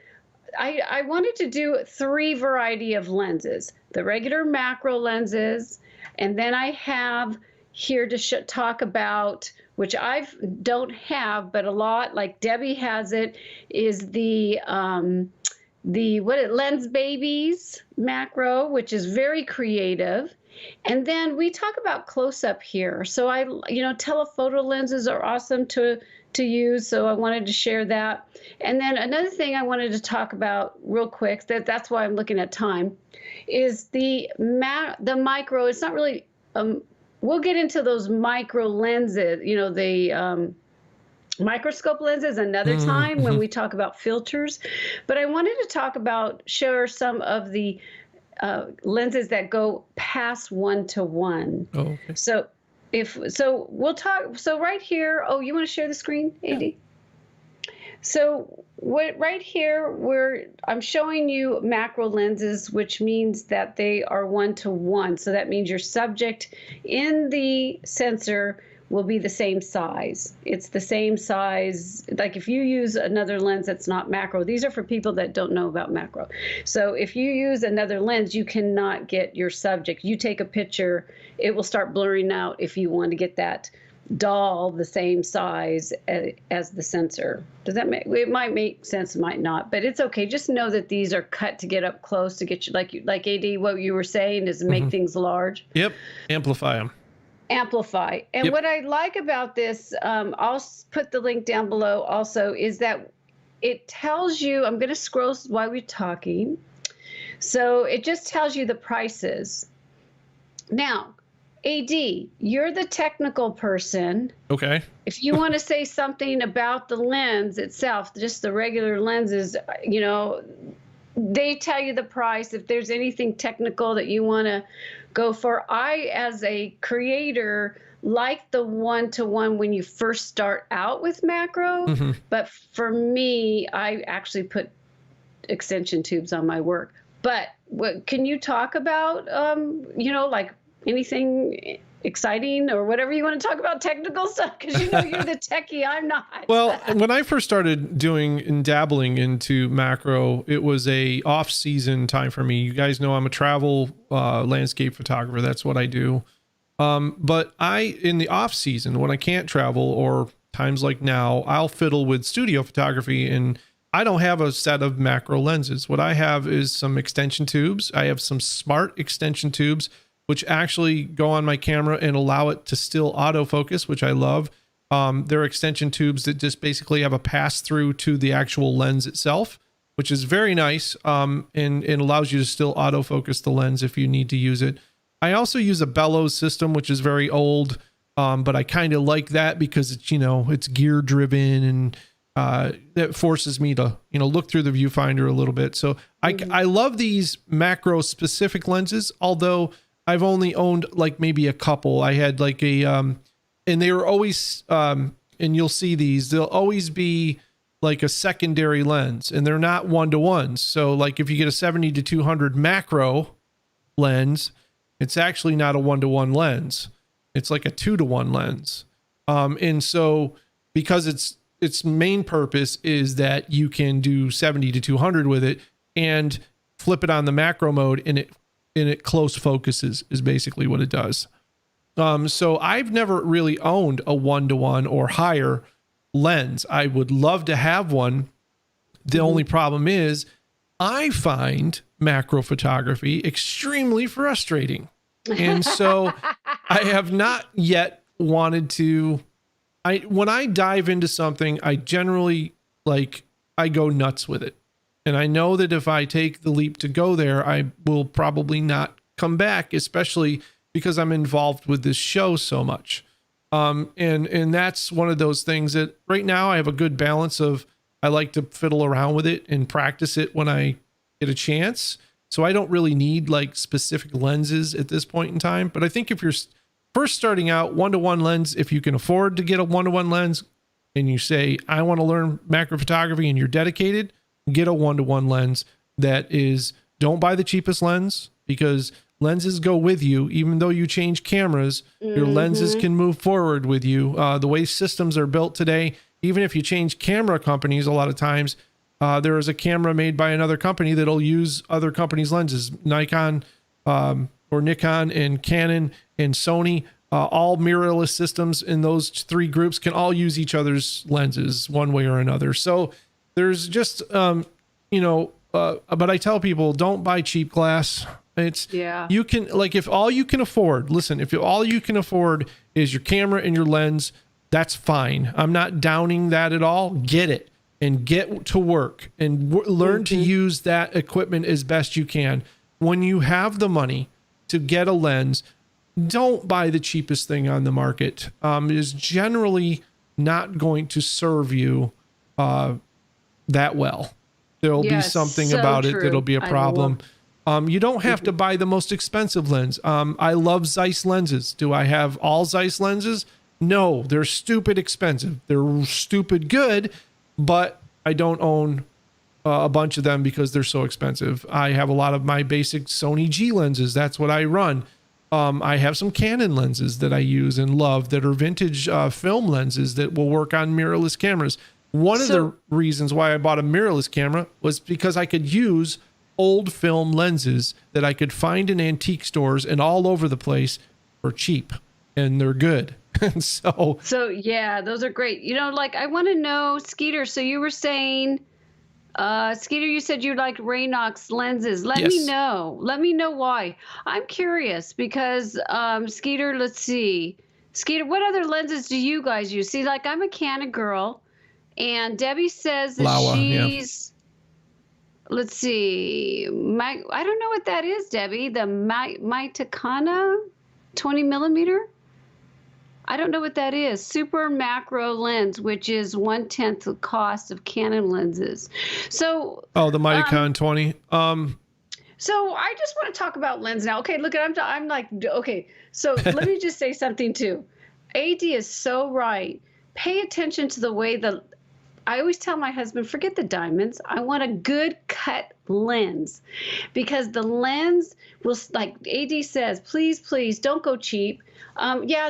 Speaker 1: I wanted to do 3 variety of lenses. The regular macro lenses, and then I have here to talk about, which I don't have, but a lot, like Debbie has it, is the Lens Babies macro, which is very creative. And then we talk about close-up here. So telephoto lenses are awesome to use, so I wanted to share that. And then another thing I wanted to talk about real quick, that's why I'm looking at time, is the micro. It's not really, we'll get into those micro lenses, the microscope lenses another time when we talk about filters. But I wanted to share some of the lenses that go past 1:1.
Speaker 2: Oh, okay.
Speaker 1: So we'll talk. So right here, you want to share the screen, AD? Yeah. So right here, I'm showing you macro lenses, which means that they are 1:1. So that means your subject in the sensor will be the same size. It's the same size. Like if you use another lens that's not macro, these are for people that don't know about macro. So if you use another lens, you cannot get your subject. You take a picture, it will start blurring out if you want to get that doll the same size as the sensor. Does that it might make sense, it might not, but it's okay. Just know that these are cut to get up close to get you, like AD, what you were saying is make things large.
Speaker 2: Yep, amplify them.
Speaker 1: Amplify. And what I like about this, I'll put the link down below also, is that it tells you, I'm going to scroll while we're talking. So it just tells you the prices. Now, AD, you're the technical person.
Speaker 2: Okay.
Speaker 1: If you want to say something about the lens itself, just the regular lenses, they tell you the price. If there's anything technical that you want to go for, I, as a creator, like the 1:1 when you first start out with macro. But for me, I actually put extension tubes on my work. But can you talk about, like anything exciting or whatever you want to talk about, technical stuff? Because you're the techie, I'm not.
Speaker 2: Well, when I first started doing and dabbling into macro, it was a off-season time for me. You guys know I'm a travel landscape photographer. That's what I do. But in the off-season, when I can't travel or times like now, I'll fiddle with studio photography, and I don't have a set of macro lenses. What I have is some extension tubes. I have some smart extension tubes which actually go on my camera and allow it to still autofocus, which I love. They're extension tubes that just basically have a pass through to the actual lens itself, which is very nice, and it allows you to still autofocus the lens if you need to use it. I also use a bellows system, which is very old, but I kind of like that because it's, it's gear driven, and that forces me to, look through the viewfinder a little bit. So I love these macro specific lenses, although I've only owned like maybe a couple. I had like and they were always, and you'll see these, they'll always be like a secondary lens, and they're not 1:1. So like if you get a 70-200 macro lens, it's actually not a 1:1 lens. It's like a 2:1 lens. And so because its main purpose is that you can do 70-200 with it and flip it on the macro mode, and it close focuses is basically what it does. So I've never really owned a 1:1 or higher lens. I would love to have one. The only problem is I find macro photography extremely frustrating. And so I have not yet wanted to, when I dive into something, I generally I go nuts with it. And I know that if I take the leap to go there, I will probably not come back, especially because I'm involved with this show so much. And that's one of those things that right now I have a good balance of, I like to fiddle around with it and practice it when I get a chance. So I don't really need like specific lenses at this point in time. But I think if you're first starting out, 1:1 lens, if you can afford to get a 1:1 lens, and you say, I want to learn macro photography, and you're dedicated, get a 1-to-1 lens that is, don't buy the cheapest lens, because lenses go with you. Even though you change cameras, your lenses can move forward with you. The way systems are built today, even if you change camera companies, a lot of times there is a camera made by another company that'll use other companies' lenses. Nikon or Nikon and Canon and Sony, all mirrorless systems in those 3 groups can all use each other's lenses one way or another. So there's just, but I tell people, don't buy cheap glass. You can, like, if all you can afford, if all you can afford is your camera and your lens, that's fine. I'm not downing that at all. Get it and get to work and learn to use that equipment as best you can. When you have the money to get a lens, don't buy the cheapest thing on the market. It is generally not going to serve you that well. There'll be something about it that'll be a problem. You don't have to buy the most expensive lens. I love Zeiss lenses. Do I have all Zeiss lenses? No, they're stupid expensive. They're stupid good, but I don't own a bunch of them because they're so expensive. I have a lot of my basic Sony G lenses. That's what I run. I have some Canon lenses that I use and love that are vintage film lenses that will work on mirrorless cameras. One of the reasons why I bought a mirrorless camera was because I could use old film lenses that I could find in antique stores and all over the place for cheap, and they're good. And so yeah, those are great. I want to know, Skeeter, so you were saying, Skeeter, you said you liked Raynox lenses. Let me know why. I'm curious because, Skeeter, let's see. Skeeter, what other lenses do you guys use? See, I'm a Canon girl, and Debbie says that she's... Let's see. I don't know what that is, Debbie. The Mitacana 20 millimeter. I don't know what that is. Super macro lens, which is 1/10 the cost of Canon lenses. So. Oh, the Mitacon 20. So I just want to talk about lens now. Okay, look, I'm like, okay. So let me just say something too. AD is so right. Pay attention to the way I always tell my husband, forget the diamonds. I want a good cut lens, because the lens will, like AD says, please don't go cheap.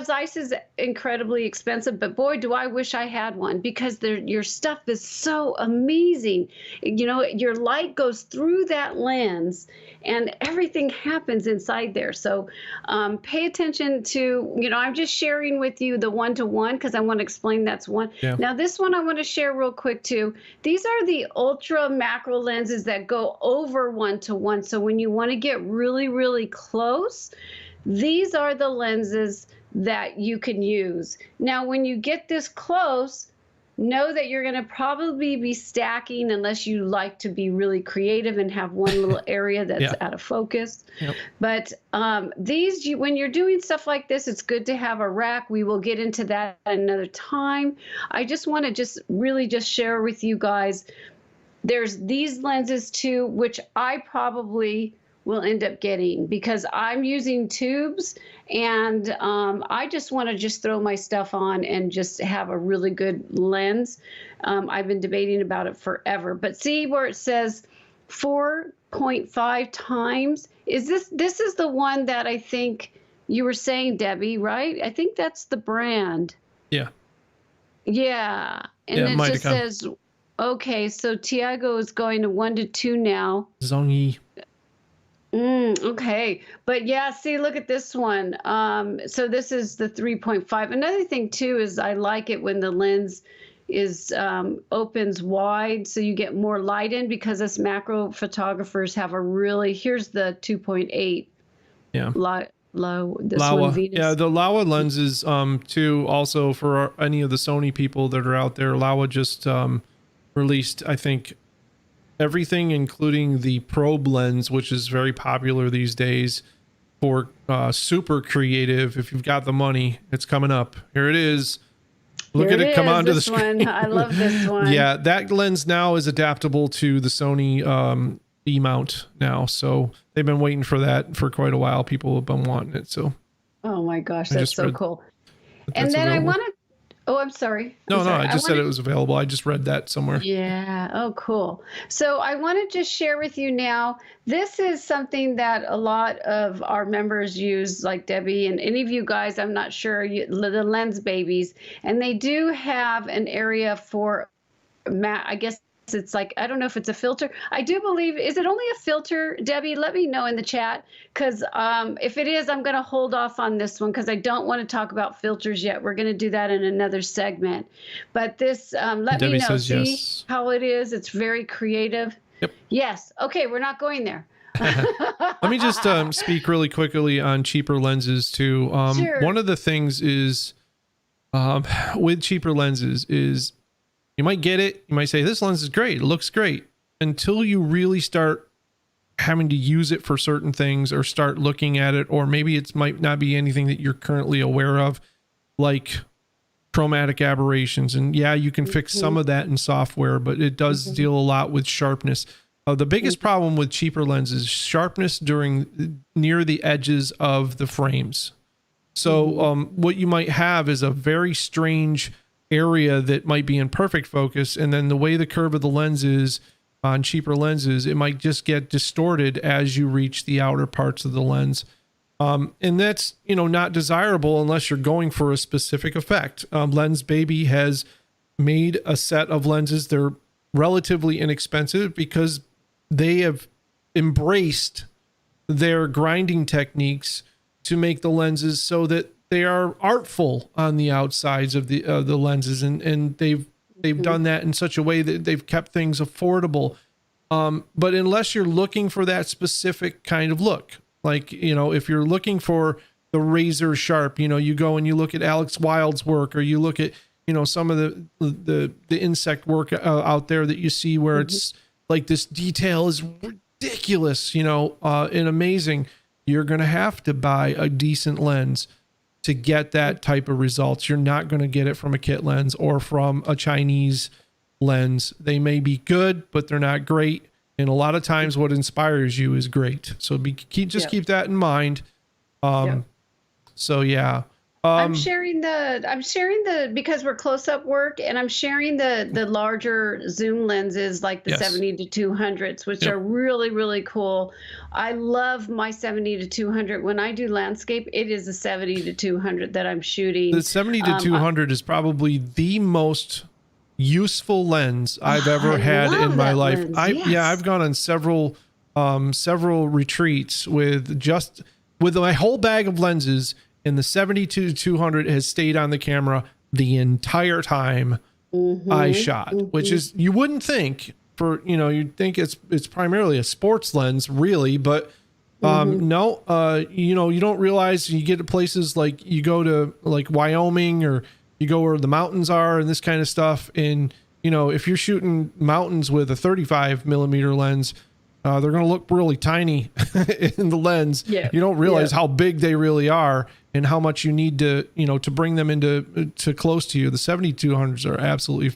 Speaker 2: Zeiss is incredibly expensive, but boy, do I wish I had one, because your stuff is so amazing. Your light goes through that lens and everything happens inside there. So pay attention to, I'm just sharing with you the 1-to-1 because I want to explain that's one. Yeah. Now this one I want to share real quick too. These are the ultra macro lenses that go over 1-to-1. So when you want to get really, really close, these are the lenses that you can use. Now, when you get this close, know that you're going to probably be stacking unless you like to be really creative and have one little area that's out of focus. Yep. But when you're doing stuff like this, it's good to have a rack. We will get into that another time. I just want to really share with you guys. There's these lenses too, which I probably will end up getting because I'm using tubes, and I just want to throw my stuff on and just have a really good lens. I've been debating about it forever, but see where it says 4.5 times? This is the one that I think you were saying, Debbie, right? I think that's the brand. Yeah. Yeah. And it just says, okay, so Tiago is going to 1-to-2 now. Zongi. Okay. But yeah, see, look at this one. So this is the 3.5. Another thing too is I like it when the lens is opens wide so you get more light in, because us macro photographers have here's the 2.8. Yeah. Laowa. Venus. Yeah, the Laowa lenses too, also for any of the Sony people that are out there. Laowa just released, I think, everything, including the probe lens, which is very popular these days for super creative. If you've got the money, it's coming up. Here it is. Look at it come onto the screen. I love this one. Yeah, that lens now is adaptable to the Sony E-mount now. So they've been waiting for that for quite a while. People have been wanting it. So. Oh my gosh, that's so cool. And then
Speaker 1: Oh, I'm sorry.
Speaker 2: No,
Speaker 1: I'm
Speaker 2: no,
Speaker 1: sorry.
Speaker 2: I just said it was available. I just read that somewhere.
Speaker 1: Yeah. Oh, cool. So I want to just share with you now. This is something that a lot of our members use, like Debbie and any of you guys. I'm not sure the Lens Babies, and they do have an area for I guess it's like, I don't know if it's a filter. I do believe, is it only a filter, Debbie? Let me know in the chat, because if it is, I'm going to hold off on this one because I don't want to talk about filters yet. We're going to do that in another segment. But this, let
Speaker 2: Debbie
Speaker 1: me know.
Speaker 2: says
Speaker 1: See
Speaker 2: yes.
Speaker 1: how it is? It's very creative.
Speaker 2: Yep.
Speaker 1: Yes. Okay, we're not going there.
Speaker 2: Let me just speak really quickly on cheaper lenses too.
Speaker 1: Sure.
Speaker 2: One of the things is with cheaper lenses is you might get it. You might say, this lens is great. It looks great, until you really start having to use it for certain things or start looking at it, or maybe it might not be anything that you're currently aware of, like chromatic aberrations. And yeah, you can fix some of that in software, but it does deal a lot with sharpness. The biggest problem with cheaper lenses is sharpness near the edges of the frames. So what you might have is a very strange area that might be in perfect focus, and then the way the curve of the lens is on cheaper lenses, it might just get distorted as you reach the outer parts of the lens, and that's not desirable unless you're going for a specific effect. Lens Baby has made a set of lenses. They're relatively inexpensive because they have embraced their grinding techniques to make the lenses so that they are artful on the outsides of the lenses, and they've done that in such a way that they've kept things affordable. But unless you're looking for that specific kind of look, like if you're looking for the razor sharp, you go and you look at Alex Wild's work, or you look at some of the insect work out there that you see where it's like this detail is ridiculous, and amazing. You're gonna have to buy a decent lens to get that type of results. You're not going to get it from a kit lens or from a Chinese lens. They may be good, but they're not great. And a lot of times what inspires you is great. So keep that in mind. So yeah.
Speaker 1: I'm sharing the because we're close up work, and I'm sharing the larger zoom lenses, like the 70 to 200s, which are really, really cool. I love my 70 to 200. When I do landscape, it is a 70 to 200 that I'm shooting.
Speaker 2: The 70 to 200 is probably the most useful lens I've ever had in my life. I've gone on several retreats with my whole bag of lenses, and the 70 to 200 has stayed on the camera the entire time I shot, which is, you wouldn't think you'd think it's primarily a sports lens, really, but no, you don't realize. You get to places like, you go to like Wyoming, or you go where the mountains are and this kind of stuff, and if you're shooting mountains with a 35 millimeter lens, they're going to look really tiny in the lens. You don't realize how big they really are, and how much you need to bring them to close to you. The 70-200s are absolutely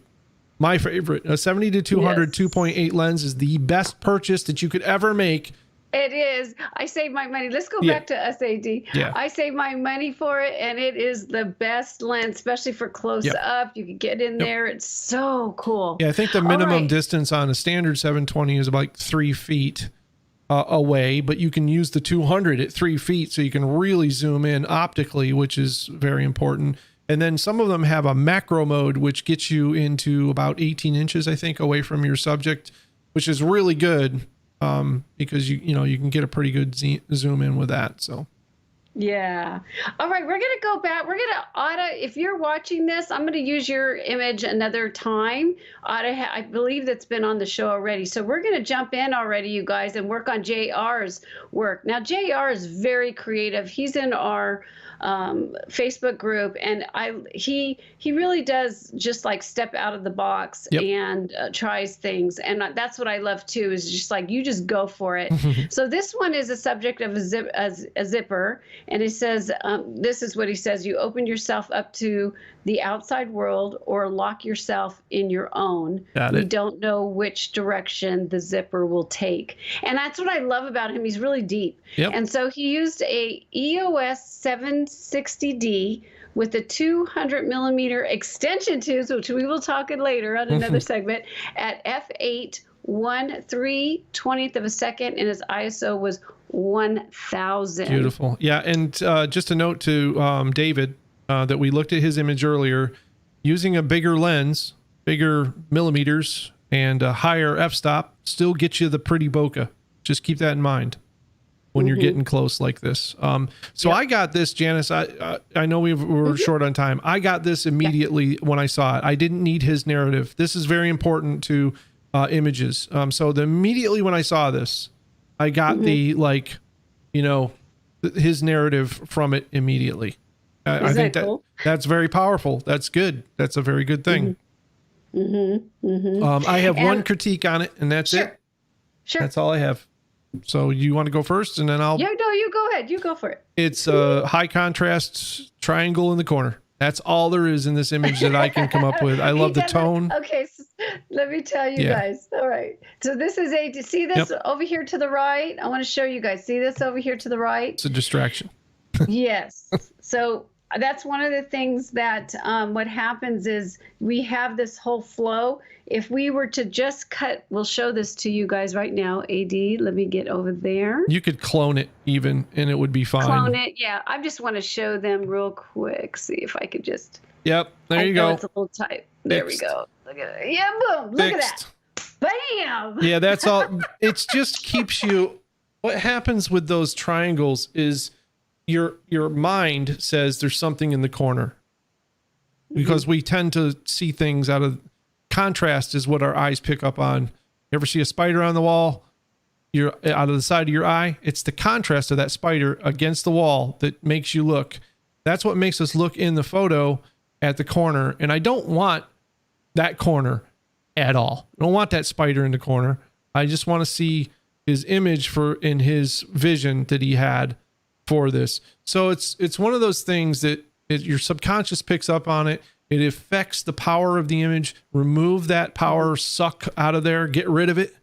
Speaker 2: my favorite. A 70 to 200 2.8 lens is the best purchase that you could ever make.
Speaker 1: It is. I save my money. Let's go back to SAD. I save my money for it, and it is the best lens, especially for close up. You can get in there. It's so cool.
Speaker 2: Yeah, I think the minimum distance on a standard 720 is about 3 feet away, but you can use the 200 at 3 feet, so you can really zoom in optically, which is very important. And then some of them have a macro mode, which gets you into about 18 inches, I think, away from your subject, which is really good, because you can get a pretty good zoom in with that. So
Speaker 1: yeah. All right, we're gonna go back. We're gonna, Ada, if you're watching this, I'm gonna use your image another time. Ada, I believe that's been on the show already. So we're gonna jump in already, you guys, and work on JR's work. Now, JR is very creative. He's in our Facebook group, and he really does just like step out of the box and tries things, and that's what I love too, is just like, you just go for it. So this one is a subject of a zipper, and it says, this is what he says: you open yourself up to the outside world, or lock yourself in your own. You don't know which direction the zipper will take. And that's what I love about him. He's really deep. And so he used a EOS 760D with the 200 millimeter extension tubes, which we will talk in later on another segment, at f8 1/320th of a second, and his ISO was 1000.
Speaker 2: Beautiful. Yeah, and just a note to David that we looked at his image earlier. Using a bigger lens, bigger millimeters, and a higher f-stop still gets you the pretty bokeh. Just keep that in mind when you're getting close like this. So I got this, Janice. I know we're short on time. I got this immediately when I saw it. I didn't need his narrative. This is very important to images. So immediately when I saw this, I got the, like, you know, his narrative from it immediately. I think cool? That's very powerful. That's good. That's a very good thing. I have one critique on it, and that's it. Sure. That's all I have. So you want to go first, and then I'll...
Speaker 1: Yeah, no, you go ahead. You go for it.
Speaker 2: It's a high contrast triangle in the corner. That's all there is in this image that I can come up with. I love the tone.
Speaker 1: Okay, so let me tell you guys. All right. So this is see this over here to the right? I want to show you guys. See this over here to the right?
Speaker 2: It's a distraction.
Speaker 1: Yes. So that's one of the things that what happens is we have this whole flow. If we were to just cut, we'll show this to you guys right now. AD, let me get over there.
Speaker 2: You could clone it even, and it would be fine.
Speaker 1: Clone it, yeah. I just want to show them real quick. See if I could just.
Speaker 2: Yep, there you go.
Speaker 1: It's a little tight. There we go. Look at it. Yeah, boom. Look at that. Bam.
Speaker 2: Yeah, that's all. It just keeps you. What happens with those triangles is your mind says there's something in the corner, because we tend to see things out of contrast is what our eyes pick up on. You ever see a spider on the wall? You're out of the side of your eye. It's the contrast of that spider against the wall that makes you look. That's what makes us look in the photo at the corner. And I don't want that corner at all. I don't want that spider in the corner. I just want to see his image in his vision that he had for this. So it's one of those things that your subconscious picks up on it. It affects the power of the image. Remove that power suck out of there. Get rid of it,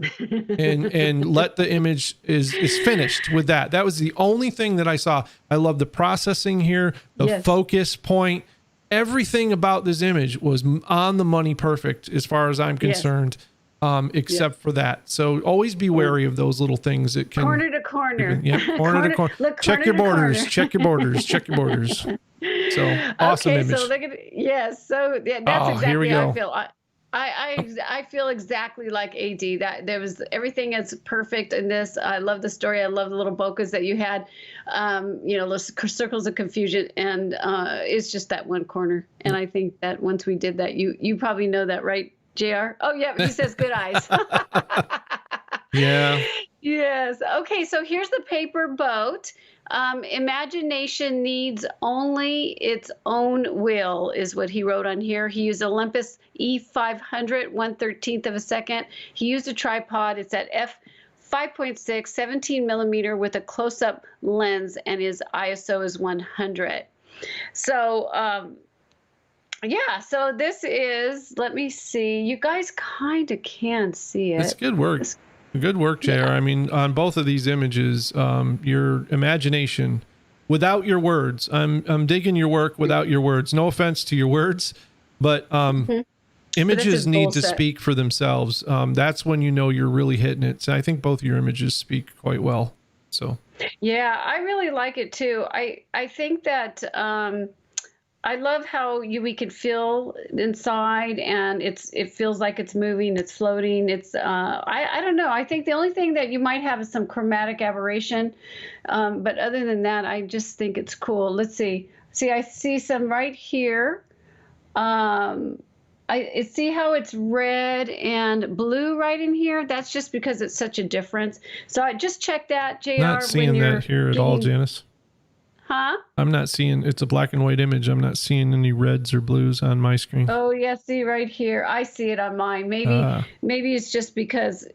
Speaker 2: and let the image is finished with that. That was the only thing that I saw. I love the processing here, the focus point. Everything about this image was on the money, perfect as far as I'm concerned, except for that. So always be wary of those little things that can
Speaker 1: corner to corner.
Speaker 2: Corner to corner.
Speaker 1: Look,
Speaker 2: check your borders. Check your borders. Check your borders. So awesome image.
Speaker 1: So look at so that's exactly how I feel. I feel exactly like AD. That there was everything is perfect in this. I love the story. I love the little bokehs that you had. Those circles of confusion, and it's just that one corner. And I think that once we did that, you probably know that, right, JR? Oh yeah, he says good eyes.
Speaker 2: Yeah.
Speaker 1: Yes. Okay, so here's the paper boat. Imagination needs only its own will is what he wrote on here. He used Olympus E500, 1/13th of a second. He used a tripod. It's at f5.6, 17 millimeter with a close-up lens, and his ISO is 100. So, so this is, let me see. You guys kind of can see it.
Speaker 2: It's good work. Good work, JR. I mean, on both of these images, your imagination, without your words. I'm digging your work without your words. No offense to your words, but images need to speak for themselves. That's when you know you're really hitting it. So I think both of your images speak quite well. So
Speaker 1: yeah, I really like it too. I think that I love how we can feel inside, and it feels like it's moving, it's floating. It's I don't know. I think the only thing that you might have is some chromatic aberration, but other than that, I just think it's cool. Let's see. See, I see some right here. I see how it's red and blue right in here. That's just because it's such a difference. So I just check that, JR.
Speaker 2: Not seeing that here at all, Janice.
Speaker 1: Huh?
Speaker 2: I'm not seeing, it's a black and white image. I'm not seeing any reds or blues on my screen.
Speaker 1: Oh yeah, see right here. I see it on mine. Maybe it's just because,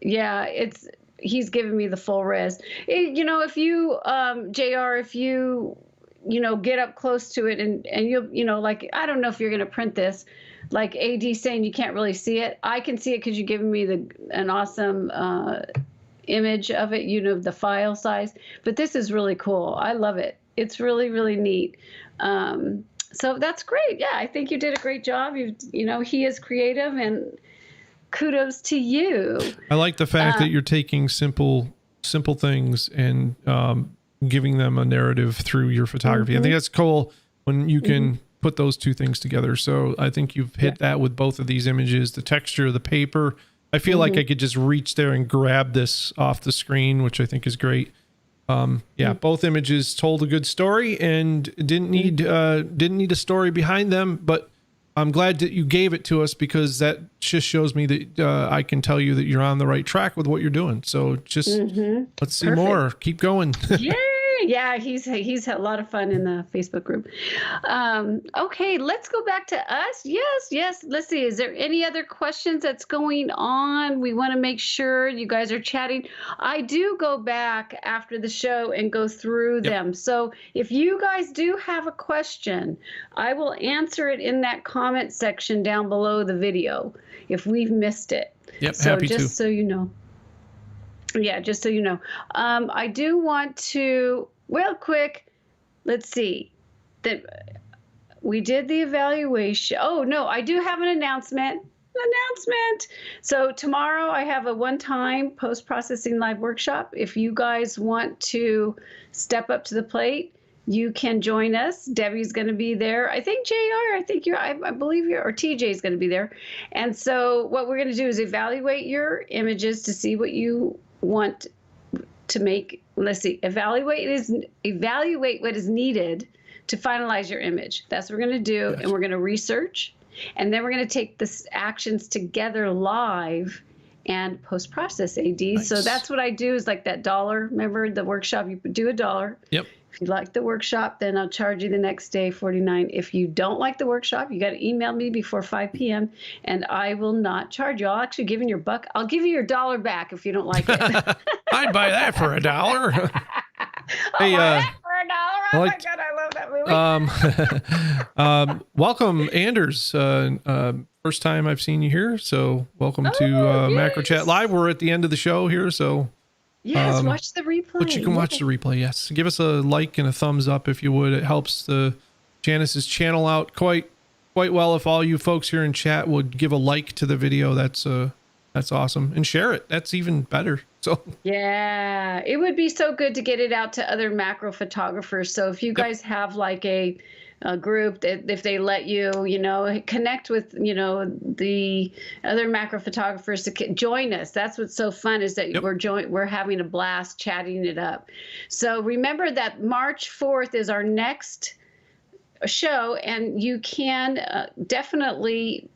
Speaker 1: he's giving me the full res. If you, JR, if you, get up close to it and you'll, like, I don't know if you're going to print this, like AD saying you can't really see it. I can see it because you're giving me an awesome image of it, the file size. But this is really cool. I love it. It's really, really neat. So that's great. Yeah, I think you did a great job. He is creative, and kudos to you.
Speaker 2: I like the fact that you're taking simple things and giving them a narrative through your photography. I think that's cool when you can put those two things together. So I think you've hit that with both of these images, the texture of the paper. I feel like I could just reach there and grab this off the screen, which I think is great. Both images told a good story and didn't need a story behind them, but I'm glad that you gave it to us, because that just shows me that I can tell you that you're on the right track with what you're doing. So just let's see more. Keep going.
Speaker 1: Yeah, he's had a lot of fun in the Facebook group. Okay, let's go back to us. Yes. Let's see. Is there any other questions that's going on? We want to make sure you guys are chatting. I do go back after the show and go through them. So if you guys do have a question, I will answer it in that comment section down below the video if we've missed it.
Speaker 2: Yep,
Speaker 1: so
Speaker 2: happy
Speaker 1: just
Speaker 2: to.
Speaker 1: so you know. Yeah, just so you know. I do want to, real quick, let's see, that we did the evaluation. Oh, no, I do have an announcement. So tomorrow I have a one-time post-processing live workshop. If you guys want to step up to the plate, you can join us. Debbie's going to be there. I think JR, I believe you're, or TJ is going to be there. And so what we're going to do is evaluate your images to see what you want to make. Let's see, evaluate what is needed to finalize your image. That's what we're going to do. Gotcha. And we're going to research, and then we're going to take the actions together live and post-process AD. Nice. So that's what I do, is like that $1. Remember the workshop, you do $1.
Speaker 2: Yep.
Speaker 1: If you like the workshop, then I'll charge you the next day $49. If you don't like the workshop, you got to email me before 5 p.m. and I will not charge you. I'll actually give you your buck. I'll give you your $1 back if you don't like it.
Speaker 2: I'd buy that for $1.
Speaker 1: Hey, for $1. Oh my God, I love that movie.
Speaker 2: Welcome, Anders. First time I've seen you here, so welcome to Macro Chat Live. We're at the end of the show here, so.
Speaker 1: Yes, watch the replay.
Speaker 2: But you can watch the replay, yes. Give us a like and a thumbs up if you would. It helps the Janice's channel out quite well. If all you folks here in chat would give a like to the video, that's awesome. And share it. That's even better. So
Speaker 1: yeah, it would be so good to get it out to other macro photographers. So if you guys have like a group that, if they let you, connect with, the other macro photographers to join us. That's what's so fun, is that we're having a blast chatting it up. So remember that March 4th is our next show, and you can definitely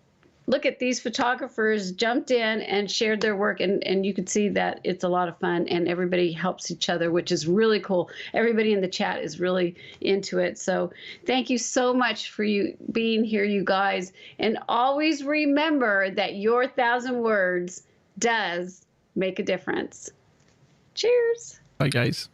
Speaker 1: look at these photographers jumped in and shared their work, and you can see that it's a lot of fun and everybody helps each other, which is really cool. Everybody in the chat is really into it. So thank you so much for you being here, you guys. And always remember that your 1,000 words does make a difference. Cheers.
Speaker 2: Bye, guys.